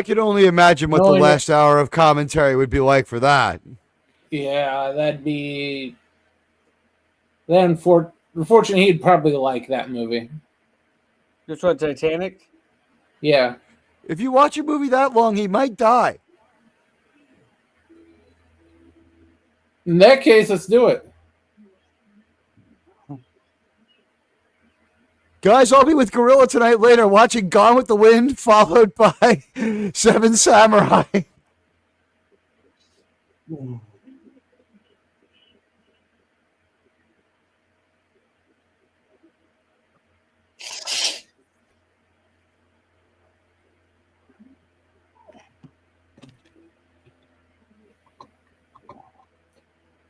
can only imagine what the last hour of commentary would be like for that. Yeah, that'd be. Then, unfortunately, he'd probably like that movie. Just what, Titanic? Yeah. If you watch a movie that long, he might die. In that case, let's do it. Guys, I'll be with Gorilla tonight later watching Gone with the Wind, followed by Seven Samurai.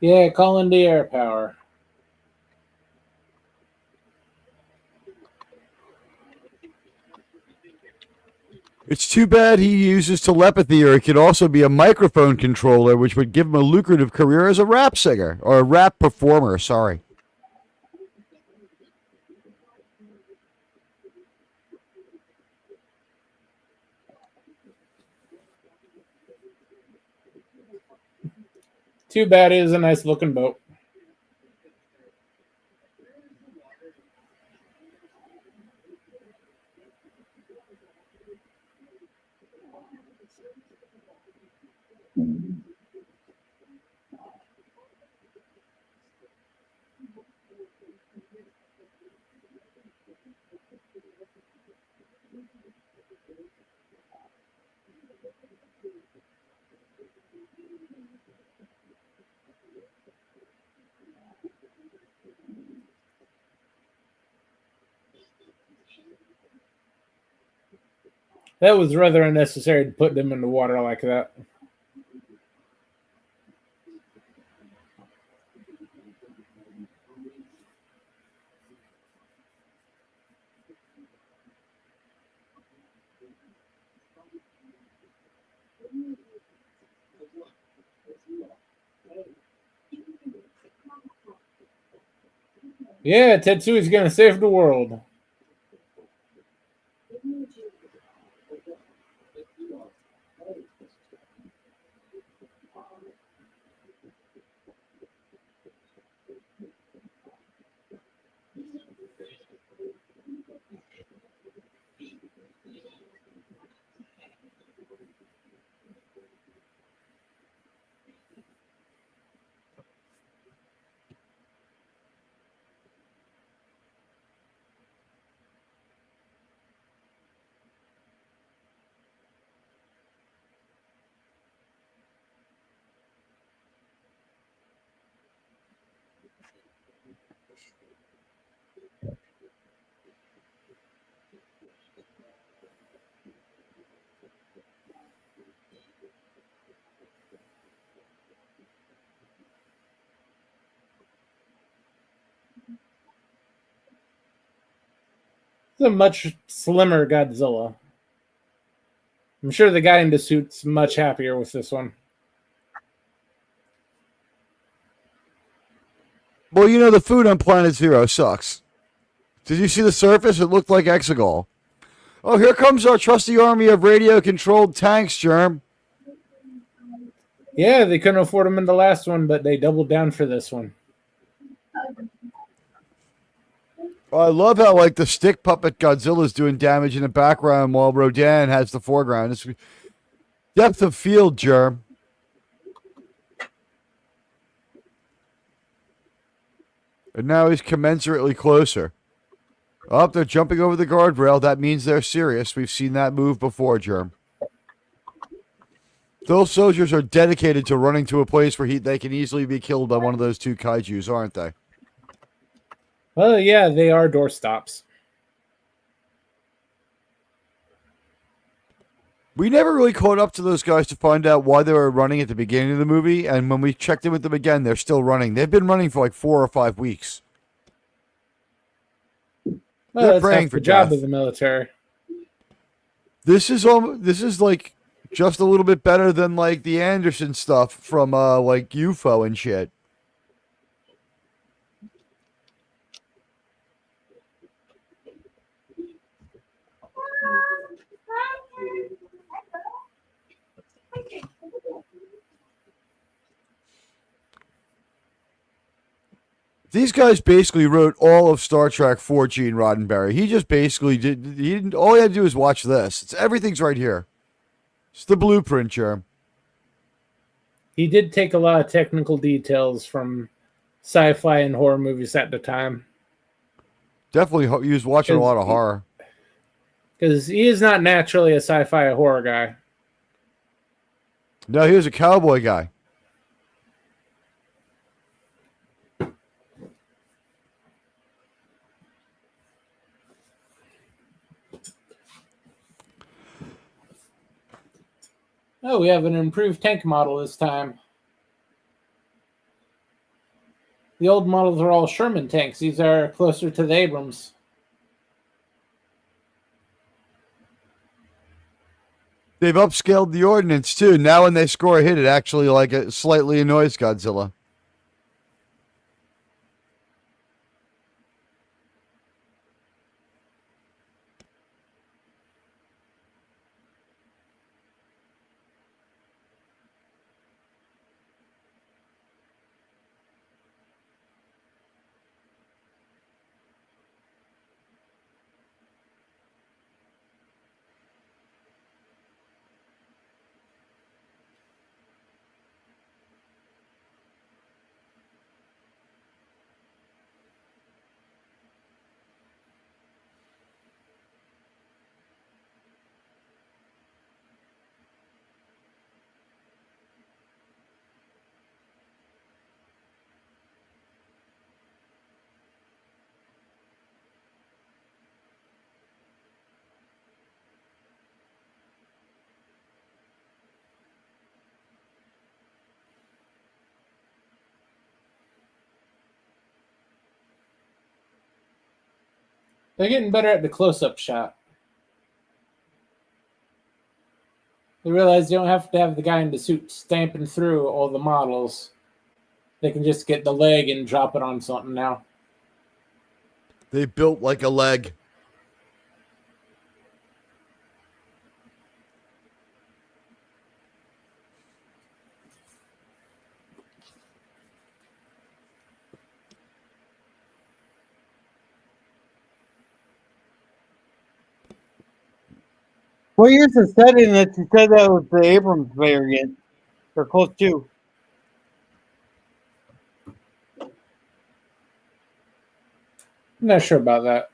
Yeah, call in the air power. It's too bad he uses telepathy, or it could also be a microphone controller, which would give him a lucrative career as a rap singer, or a rap performer, sorry. Too bad it is a nice looking boat. That was rather unnecessary to put them in the water like that. Yeah, Tetsui's gonna save the world. It's a much slimmer Godzilla. I'm sure the guy in the suit's much happier with this one. Well, you know, the food on Planet Zero sucks. Did you see the surface? It looked like Exegol. Oh, here comes our trusty army of radio-controlled tanks, Germ. Yeah, they couldn't afford them in the last one, but they doubled down for this one. Oh, I love how like the stick puppet Godzilla's doing damage in the background while Rodan has the foreground. It's depth of field, Germ. And now he's commensurately closer. Oh, they're jumping over the guardrail. That means they're serious. We've seen that move before, Germ. Those soldiers are dedicated to running to a place where they can easily be killed by one of those two kaijus, aren't they? Well, yeah, they are doorstops. We never really caught up to those guys to find out why they were running at the beginning of the movie, and when we checked in with them again, they're still running. They've been running for like 4 or 5 weeks. Well, They're that's praying half for the job death. of the military. This is like just a little bit better than like the Anderson stuff from like UFO and shit. These guys basically wrote all of Star Trek for Gene Roddenberry. He just basically did. He didn't. All he had to do is watch this. Everything's right here. It's the blueprint, Germ. He did take a lot of technical details from sci-fi and horror movies at the time. Definitely, he was watching a lot of horror. Because he is not naturally a sci-fi horror guy. No, he was a cowboy guy. Oh, we have an improved tank model this time. The old models are all Sherman tanks. These are closer to the Abrams. They've upscaled the ordnance too. Now when they score a hit, it actually like it slightly annoys Godzilla. They're getting better at the close-up shot. They realize you don't have to have the guy in the suit stamping through all the models. They can just get the leg and drop it on something now. They built like a leg. What year's the setting that you said that was the Abrams variant? Or close to? I'm not sure about that.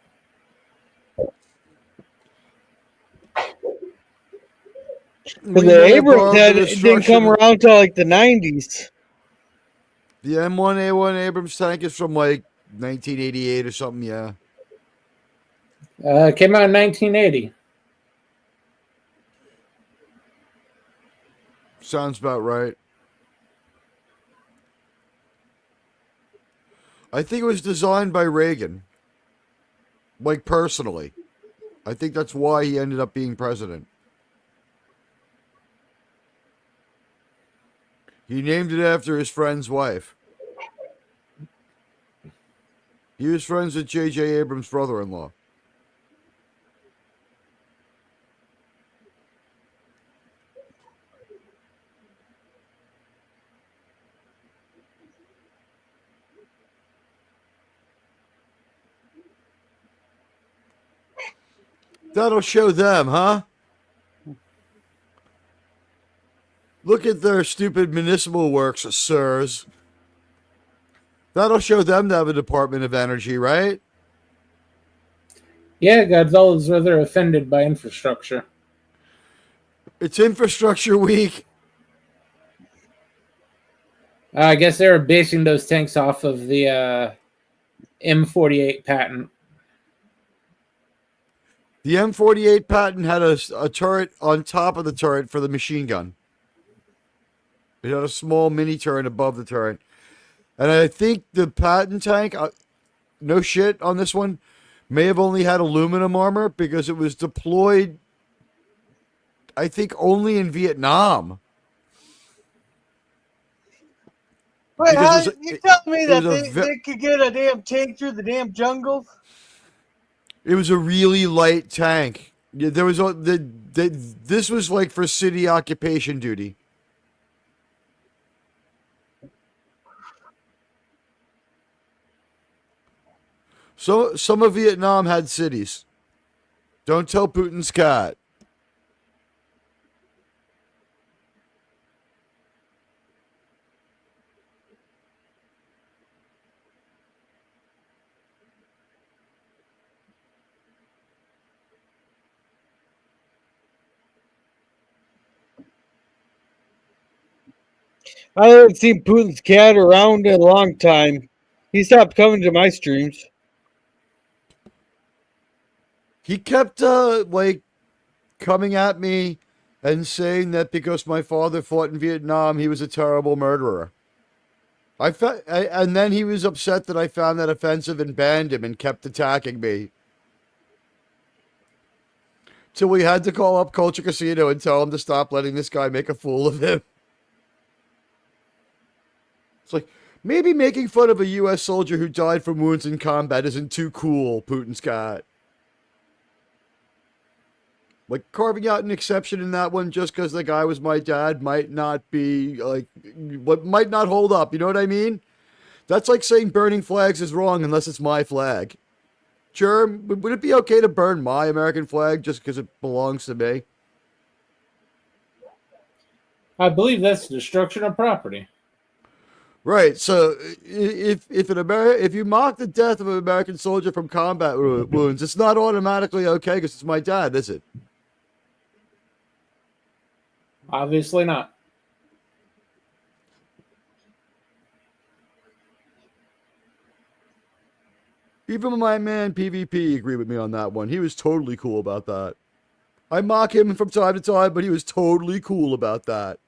Because the Abrams had, it didn't come around till like the 90s. The M1A1 Abrams tank is from like 1988 or something. Yeah. It came out in 1980. Sounds about right. I think it was designed by Reagan. Like, personally. I think that's why he ended up being president. He named it after his friend's wife. He was friends with J.J. Abrams' brother-in-law. That'll show them, huh? Look at their stupid municipal works, sirs. That'll show them to have a Department of Energy, right? Yeah, Godzilla's rather offended by infrastructure. It's infrastructure week. I guess they were basing those tanks off of the M48 patent. The M48 patent had a turret on top of the turret for the machine gun. It had a small mini turret above the turret. And I think the patent tank, no shit on this one, may have only had aluminum armor because it was deployed, I think, only in Vietnam. Wait, Because how, you tell me it that was they could get a damn tank through the damn jungle? It was a really light tank. Yeah, there was this was like for city occupation duty. So some of Vietnam had cities. Don't tell Putin's cat. I haven't seen Putin's cat around in a long time. He stopped coming to my streams. He kept like coming at me and saying that because my father fought in Vietnam, he was a terrible murderer. And then he was upset that I found that offensive and banned him and kept attacking me. Till we had to call up Culture Casino and tell him to stop letting this guy make a fool of him. It's like, maybe making fun of a U.S. soldier who died from wounds in combat isn't too cool, Putin's cat. Like, carving out an exception in that one just because the guy was my dad might not be, like, what might not hold up, you know what I mean? That's like saying burning flags is wrong unless it's my flag. Germ, would it be okay to burn my American flag just because it belongs to me? I believe that's destruction of property. Right. So if you mock the death of an American soldier from combat wounds, it's not automatically okay because it's my dad, is it? Obviously not. Even my man PvP agreed with me on that one. He was totally cool about that. I mock him from time to time, but he was totally cool about that.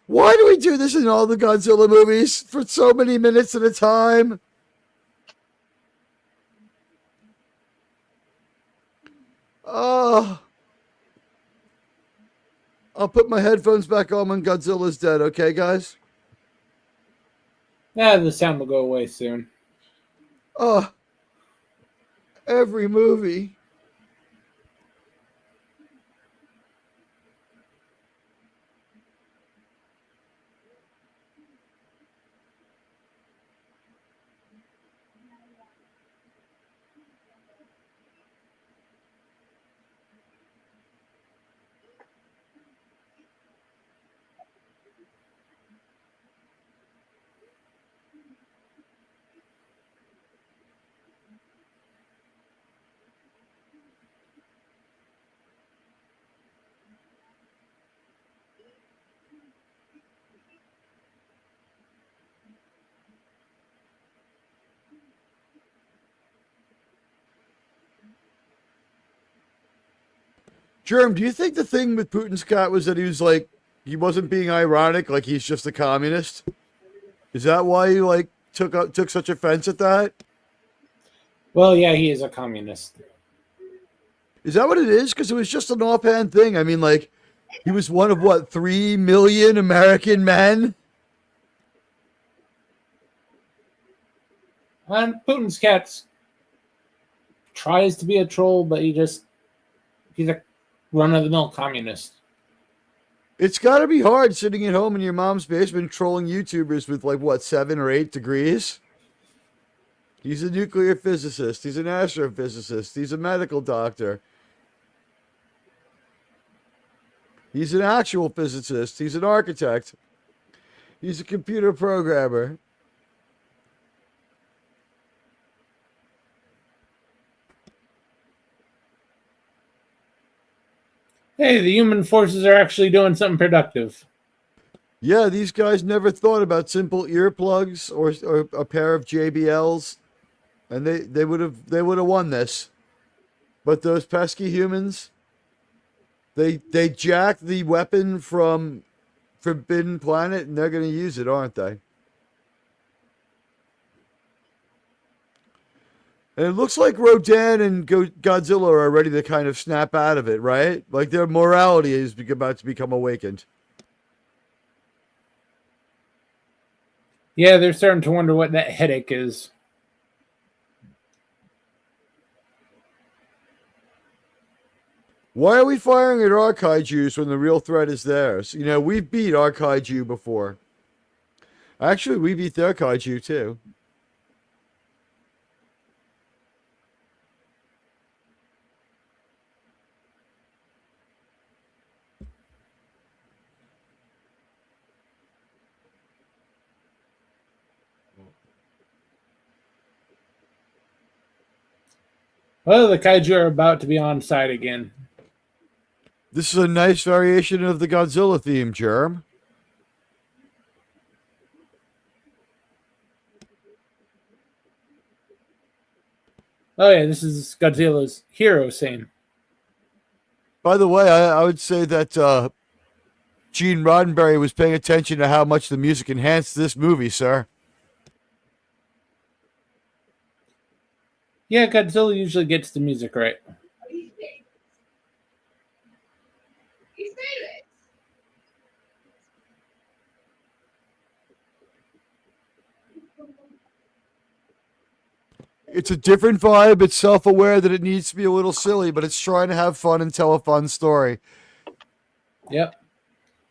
Why do we do this in all the Godzilla movies for so many minutes at a time? Oh. I'll put my headphones back on when Godzilla's dead, okay, guys? Yeah, the sound will go away soon. Oh. Every movie. Germ, do you think the thing with Putin's cat was that he was like, he wasn't being ironic, like he's just a communist? Is that why he like took such offense at that? Well, yeah, he is a communist. Is that what it is? Because it was just an offhand thing. I mean, like, he was one of what, 3 million American men? And Putin's cat tries to be a troll, but he's a run-of-the-mill communist. It's got to be hard sitting at home in your mom's basement trolling YouTubers with like what 7 or 8 degrees. He's a nuclear physicist. He's an astrophysicist. He's a medical doctor. He's an actual physicist. He's an architect. He's a computer programmer. Hey, the human forces are actually doing something productive. Yeah, these guys never thought about simple earplugs or a pair of JBLs, and they would have won this. But those pesky humans, they jacked the weapon from Forbidden Planet, and they're going to use it, aren't they? And it looks like Rodan and Godzilla are ready to kind of snap out of it, right? Like their morality is about to become awakened. Yeah, they're starting to wonder what that headache is. Why are we firing at our kaijus when the real threat is theirs? You know, we beat our kaiju before. Actually, we beat their kaiju too. Well, the kaiju are about to be on side again. This is a nice variation of the Godzilla theme, Germ. Oh yeah, this is Godzilla's hero scene. By the way, I would say that Gene Roddenberry was paying attention to how much the music enhanced this movie, sir. Yeah, Godzilla usually gets the music right. He's famous. He's famous. It's a different vibe. It's self-aware that it needs to be a little silly, but it's trying to have fun and tell a fun story. Yep.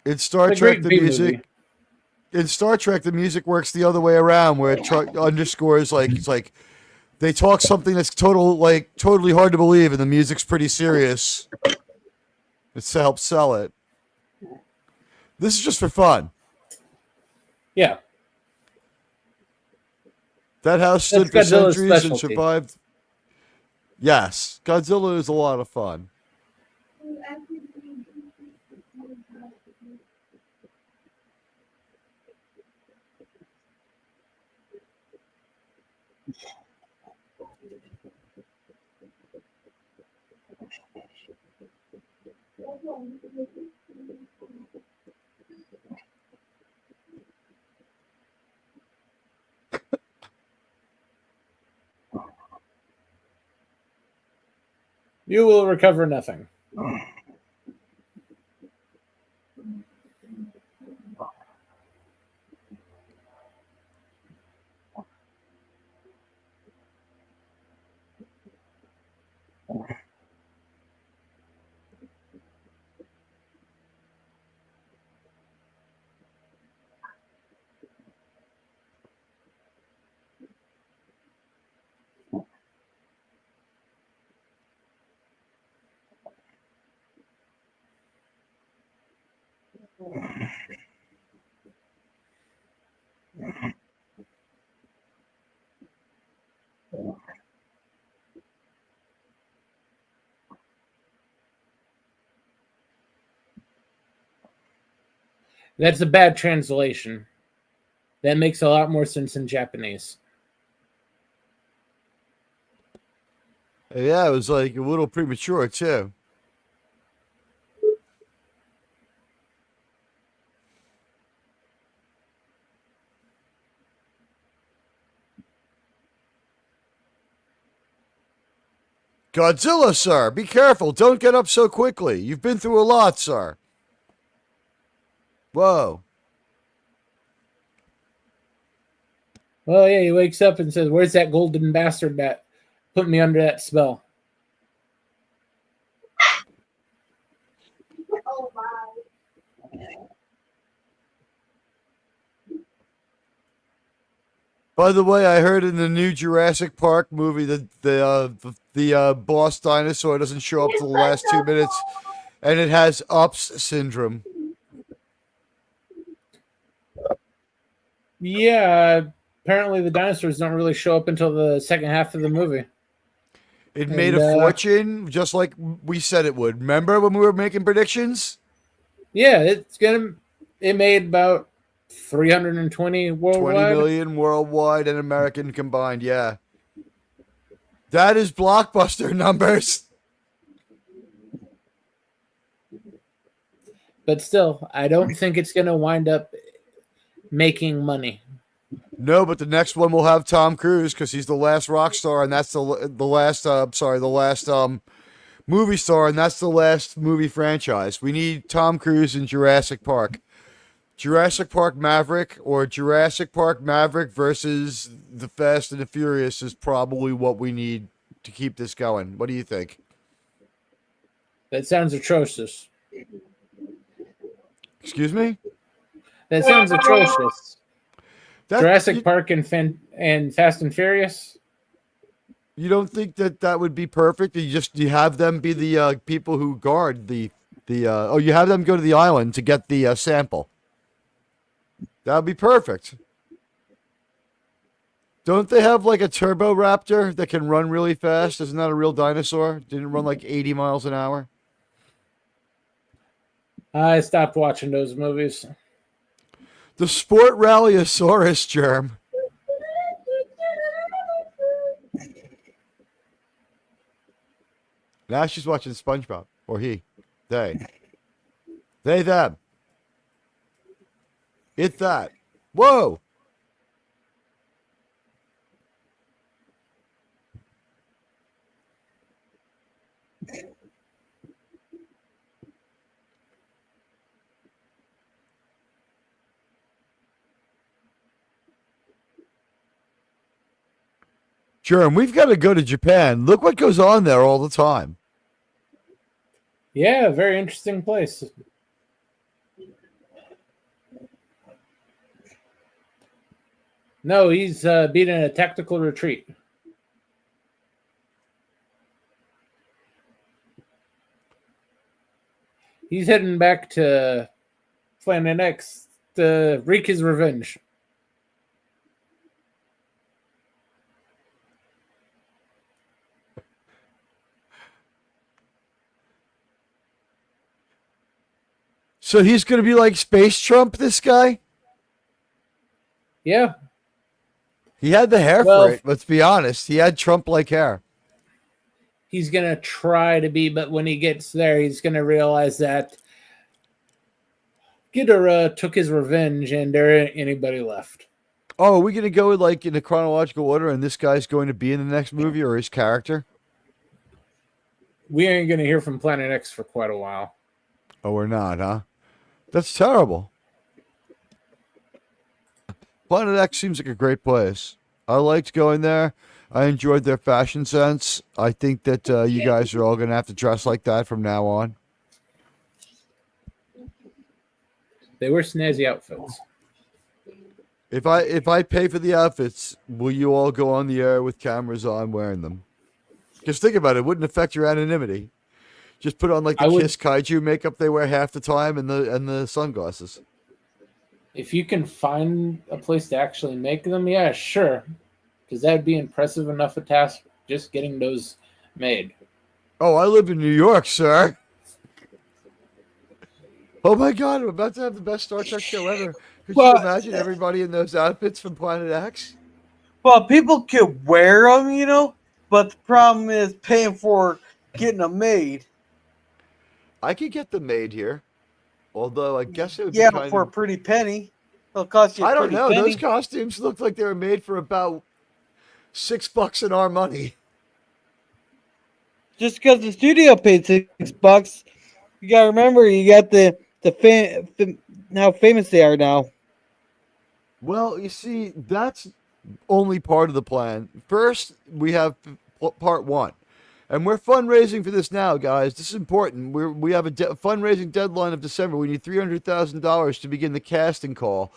In Star It's a Trek, great the B music. movie. In Star Trek, the music works the other way around, where it underscores like it's like they talk something that's totally hard to believe, and the music's pretty serious. It's to help sell it. This is just for fun. Yeah. That house stood That's for Godzilla's centuries and specialty. survived. Yes, Godzilla is a lot of fun. You will recover nothing. That's a bad translation. That makes a lot more sense in Japanese. Yeah, it was like a little premature too. Godzilla, sir, be careful. Don't get up so quickly. You've been through a lot, sir. Whoa. Well, yeah, he wakes up and says, "Where's that golden bastard that put me under that spell?" By the way, I heard in the new Jurassic Park movie that the boss dinosaur doesn't show up till the last 2 minutes, and it has UPS syndrome. Yeah, apparently the dinosaurs don't really show up until the second half of the movie. It made And, a fortune, just like we said it would. Remember when we were making predictions? Yeah, it made about 320 worldwide. 20 million worldwide and American combined, yeah. That is blockbuster numbers. But still, I don't think it's going to wind up making money. No, but the next one will have Tom Cruise because he's the last rock star, and that's the last movie star, and that's the last movie franchise. We need Tom Cruise in Jurassic Park. Jurassic Park Maverick or Jurassic Park Maverick versus the Fast and the Furious is probably what we need to keep this going. What do you think? That sounds atrocious. Excuse me? That sounds atrocious. Jurassic Park and Fast and Furious? You don't think that would be perfect? You have them be the people who guard you have them go to the island to get the sample. That would be perfect. Don't they have like a turbo raptor that can run really fast? Isn't that a real dinosaur? Didn't it run like 80 miles an hour? I stopped watching those movies. The Sport Rallyosaurus germ. Now she's watching SpongeBob. Or he. They. They, them. It, that. Whoa! Germ, we've got to go to Japan. Look what goes on there all the time. Yeah, very interesting place. No, he's being in a tactical retreat. He's heading back to Planet X to wreak his revenge. So he's going to be like Space Trump, this guy? Yeah. He had the hair for it, let's be honest. He had Trump-like hair. He's going to try to be, but when he gets there, he's going to realize that Ghidorah took his revenge and there ain't anybody left. Oh, are we going to go like in a chronological order and this guy's going to be in the next movie or his character? We ain't going to hear from Planet X for quite a while. Oh, we're not, huh? That's terrible. Planet X seems like a great place. I liked going there. I enjoyed their fashion sense. I think that you guys are all going to have to dress like that from now on. They wear snazzy outfits. If I pay for the outfits, will you all go on the air with cameras on wearing them? Just think about it. It wouldn't affect your anonymity. Just put on like the Kiss Kaiju makeup they wear half the time and the sunglasses. If you can find a place to actually make them, yeah, sure. Because that would be impressive enough a task just getting those made. Oh, I live in New York, sir. Oh my God, I'm about to have the best Star Trek show ever. Could you imagine everybody in those outfits from Planet X? Well, people could wear them, but the problem is paying for getting them made. I could get them made here. Although I guess it would be but for a pretty penny. It'll cost you a pretty penny. I don't know. Those costumes looked like they were made for about $6 in our money. Just because the studio paid $6, you gotta remember you got how famous they are now. Well, you see, that's only part of the plan. First, we have part one. And we're fundraising for this now, guys. This is important. We have a fundraising deadline of December. We need $300,000 to begin the casting call.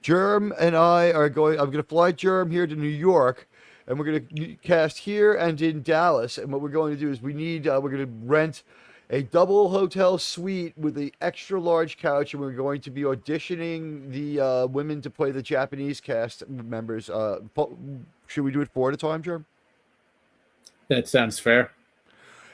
Germ and I are going. I'm going to fly Germ here to New York, and we're going to cast here and in Dallas. And what we're going to do is we're going to rent a double hotel suite with the extra large couch, and we're going to be auditioning the women to play the Japanese cast members. Should we do it 4 at a time, Germ? That sounds fair.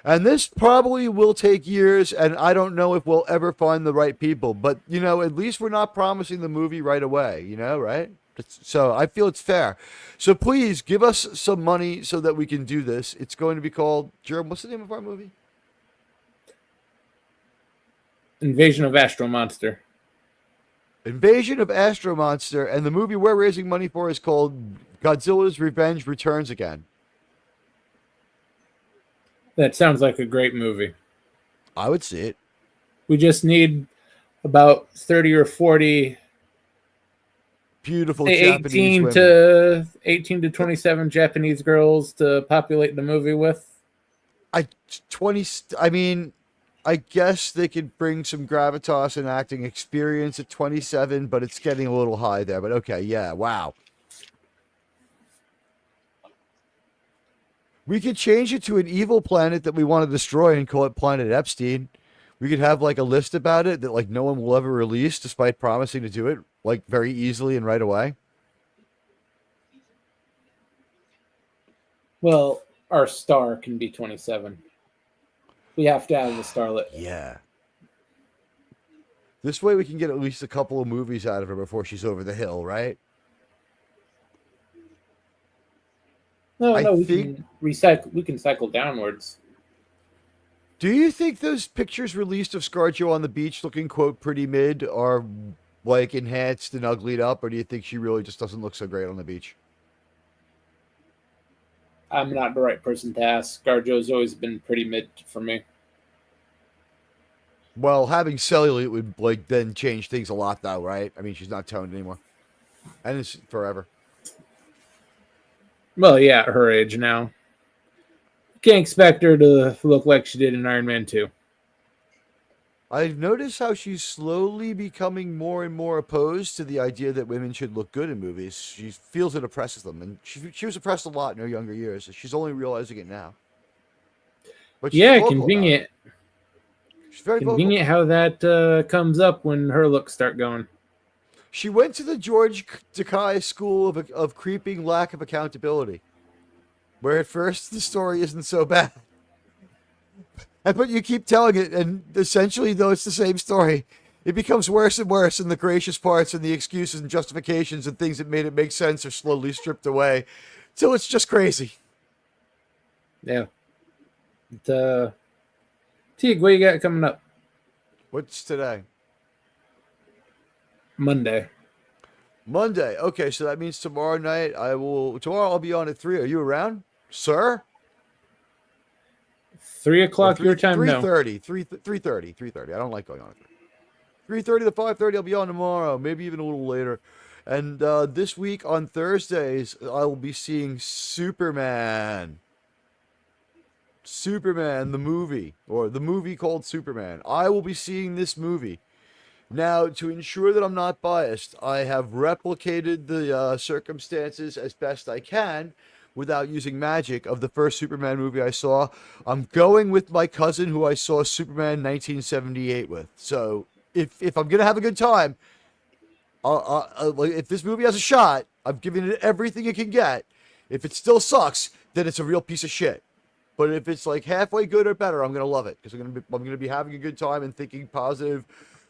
And this probably will take years, and I don't know if we'll ever find the right people. But, at least we're not promising the movie right away, right? So I feel it's fair. So please give us some money so that we can do this. It's going to be called, Jerome, what's the name of our movie? Invasion of Astro Monster. Invasion of Astro Monster, and the movie we're raising money for is called Godzilla's Revenge Returns Again. That sounds like a great movie. I would see it. We just need about 30 or 40 beautiful say Japanese 18 women. to 18 to 27 Japanese girls to populate the movie with. I guess they could bring some gravitas and acting experience at 27, but it's getting a little high there. But okay, yeah, wow. We could change it to an evil planet that we want to destroy and call it Planet Epstein. We could have like a list about it that like no one will ever release despite promising to do it like very easily and right away. Well, our star can be 27. We have to have the starlet. Yeah. This way we can get at least a couple of movies out of her before she's over the hill, right? We can recycle. We can cycle downwards. Do you think those pictures released of ScarJo on the beach looking, quote, pretty mid are like enhanced and uglied up, or do you think she really just doesn't look so great on the beach? I'm not the right person to ask. ScarJo's always been pretty mid for me. Well, having cellulite would like then change things a lot, though, right? I mean, she's not toned anymore, and it's forever. Well, yeah, at her age now. Can't expect her to look like she did in Iron Man 2. I've noticed how she's slowly becoming more and more opposed to the idea that women should look good in movies. She feels it oppresses them, and she was oppressed a lot in her younger years. She's only realizing it now. But she's Yeah, vocal convenient. about it. She's very Convenient vocal. how that comes up when her looks start going. She went to the George Takei School of creeping lack of accountability, where at first the story isn't so bad. But you keep telling it, and essentially, though it's the same story, it becomes worse and worse, and the gracious parts and the excuses and justifications and things that made it make sense are slowly stripped away, till it's just crazy. Yeah. Teague, what you got coming up? What's today? Monday. Monday. Okay, so that means tomorrow night tomorrow I'll be on at 3. Are you around, sir? 3 o'clock your time, no. 3:30. 3:30. I don't like going on at 3. 3:30 to 5:30 I'll be on tomorrow, maybe even a little later. And this week on Thursdays, I will be seeing Superman. Superman, the movie, or the movie called Superman. I will be seeing this movie. Now, to ensure that I'm not biased, I have replicated the circumstances as best I can without using magic of the first Superman movie I saw. I'm going with my cousin who I saw Superman 1978 with. So if I'm going to have a good time, if this movie has a shot, I've given it everything it can get. If it still sucks, then it's a real piece of shit. But if it's like halfway good or better, I'm going to love it because I'm going to be having a good time and thinking positive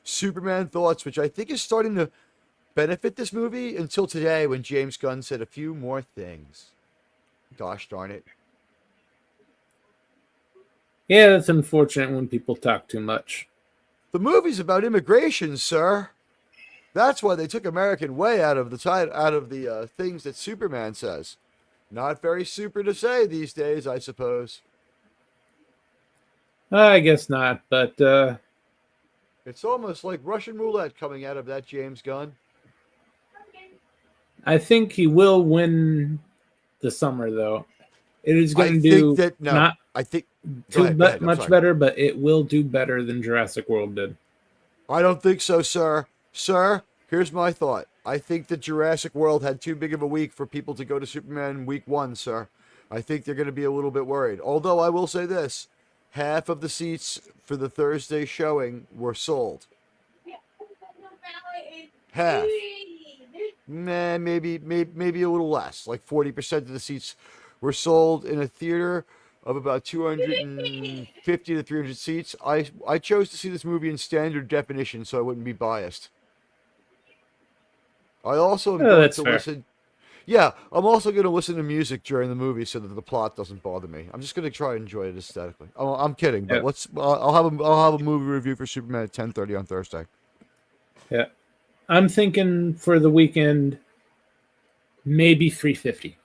Superman thoughts, which I think is starting to benefit this movie until today when James Gunn said a few more things. Gosh darn it. Yeah, that's unfortunate when people talk too much. The movie's about immigration, sir. That's why they took American way out of the things that Superman says. Not very super to say these days, I suppose. I guess not, but It's almost like Russian roulette coming out of that James Gunn. I think he will win the summer, though. It is going to do not much better, but it will do better than Jurassic World did. I don't think so, sir. Sir, here's my thought. I think that Jurassic World had too big of a week for people to go to Superman week 1, sir. I think they're going to be a little bit worried. Although I will say this, half of the seats for the Thursday showing were sold. Half. Maybe a little less. Like 40% of the seats were sold in a theater of about 250 to 300 seats. I chose to see this movie in standard definition so I wouldn't be biased. I also am going that's to fair. listen. Yeah, I'm also going to listen to music during the movie so that the plot doesn't bother me. I'm just going to try and enjoy it aesthetically. I'm kidding, but Yeah. I'll have a movie review for Superman at 10:30 on Thursday. Yeah. I'm thinking for the weekend, maybe 350,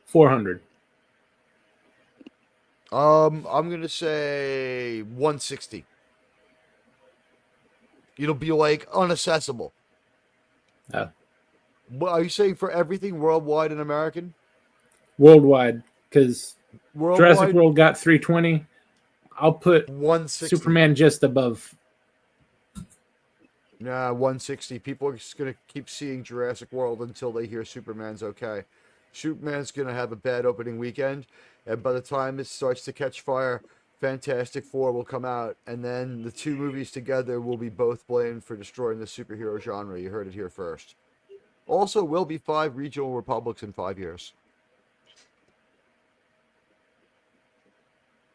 400. I'm going to say 160. It'll be like unaccessible. What are you saying for everything worldwide and American? Worldwide, because Worldwide, Jurassic World got 320. I'll put 160. Superman just above. Nah, 160. People are just going to keep seeing Jurassic World until they hear Superman's okay. Superman's going to have a bad opening weekend, and by the time it starts to catch fire, Fantastic Four will come out, and then the two movies together will be both blamed for destroying the superhero genre. You heard it here first. Also, will be 5 regional republics in 5 years.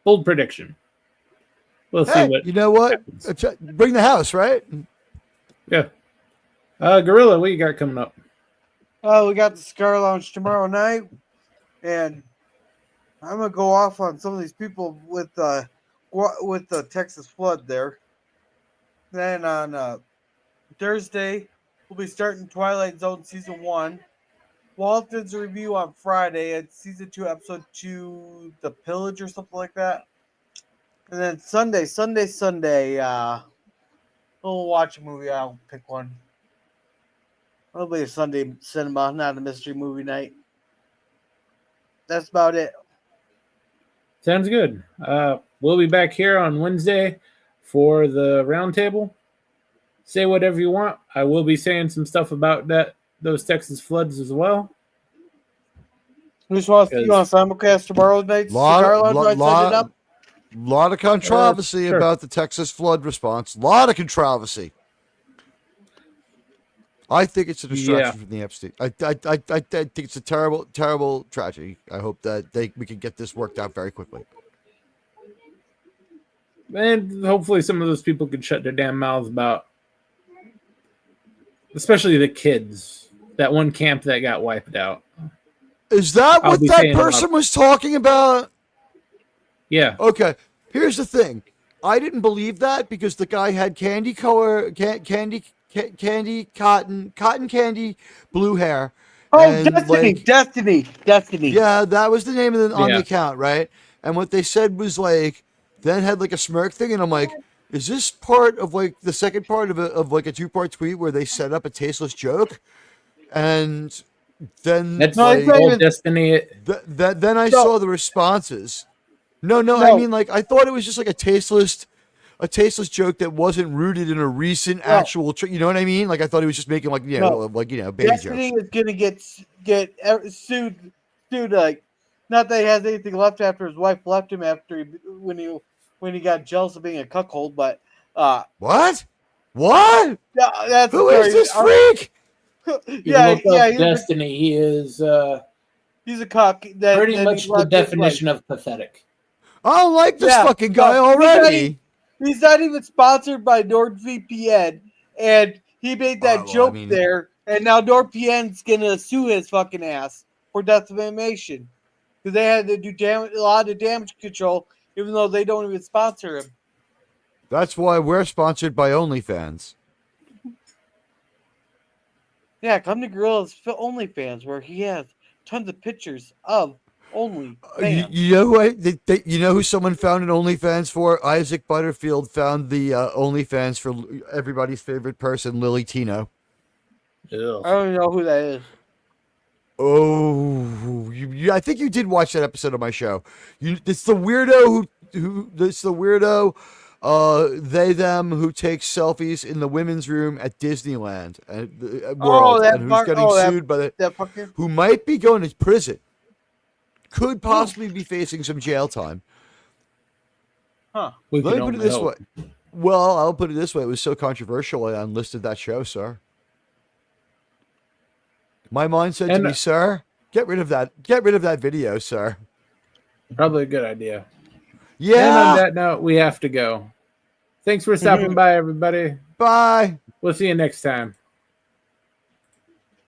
Bold prediction. We'll see Hey, what. you know what? happens. Bring the house, right? Yeah. Gorilla, what you got coming up? Oh, we got the Scar Lounge tomorrow night, and I'm gonna go off on some of these people with the Texas flood there. Then on Thursday, we'll be starting Twilight Zone season 1. Walton's review on Friday at season 2, episode 2, The Pillage or something like that. And then Sunday, we'll watch a movie. I'll pick one. It'll be a Sunday cinema, not a mystery movie night. That's about it. Sounds good. We'll be back here on Wednesday for the roundtable. Say whatever you want. I will be saying some stuff about those Texas floods as well. You want to simulcast tomorrow night's Cigar Lounge? Set it up. Lot of controversy Sure. about the Texas flood response. Lot of controversy. I think it's a distraction from the Epstein. I think it's a terrible, terrible tragedy. I hope that we can get this worked out very quickly. And hopefully some of those people could shut their damn mouths about, especially the kids, that one camp that got wiped out. Is that I'll what be that saying person about- was talking about? Yeah. Okay, here's the thing. I didn't believe that because the guy had cotton candy, blue hair. Oh, and, Destiny. Yeah, that was the name of on the Yeah. account, right? And what they said was like, then had like a smirk thing, and I'm like, is this part of like the second part of a 2-part tweet where they set up a tasteless joke? And then That's like- old Destiny. then I saw the responses. No, I mean like I thought it was just like a tasteless joke that wasn't rooted in a recent actual. You know what I mean? Like I thought he was just making baby Destiny jokes. is gonna get sued. Like, not that he has anything left after his wife left him after when he got jealous of being a cuckold, but What? yeah, that's Who is this freak? Look up Destiny. He is he's a cock. pretty much the definition of pathetic. I don't like this Yeah, fucking guy no, already. He's not even sponsored by NordVPN, and he made that joke there, and now NordVPN's gonna sue his fucking ass for defamation because they had to do a lot of damage control, even though they don't even sponsor him. That's why we're sponsored by OnlyFans. Yeah, come to Gorilla's OnlyFans, where he has tons of pictures of OnlyFans. You know what? You know who someone found an OnlyFans for? Isaac Butterfield found the OnlyFans for everybody's favorite person, Lily Tino. I don't even know who that is. Oh, I think you did watch that episode of my show. It's the weirdo who it's the weirdo they them who take selfies in the women's room at Disneyland Oh, World, that and who's fuck- getting oh, that- sued by the That fucking. who might be going to prison, could possibly be facing some jail time. Huh. We Let can me put it only this hope. way. Well, I'll put it this way. It was so controversial, I unlisted that show, sir. My mind said to And- me, sir, get rid of that. Get rid of that video, sir. Probably a good idea. And on Yeah. that note, we have to go. Thanks for stopping by, everybody. Bye. We'll see you next time.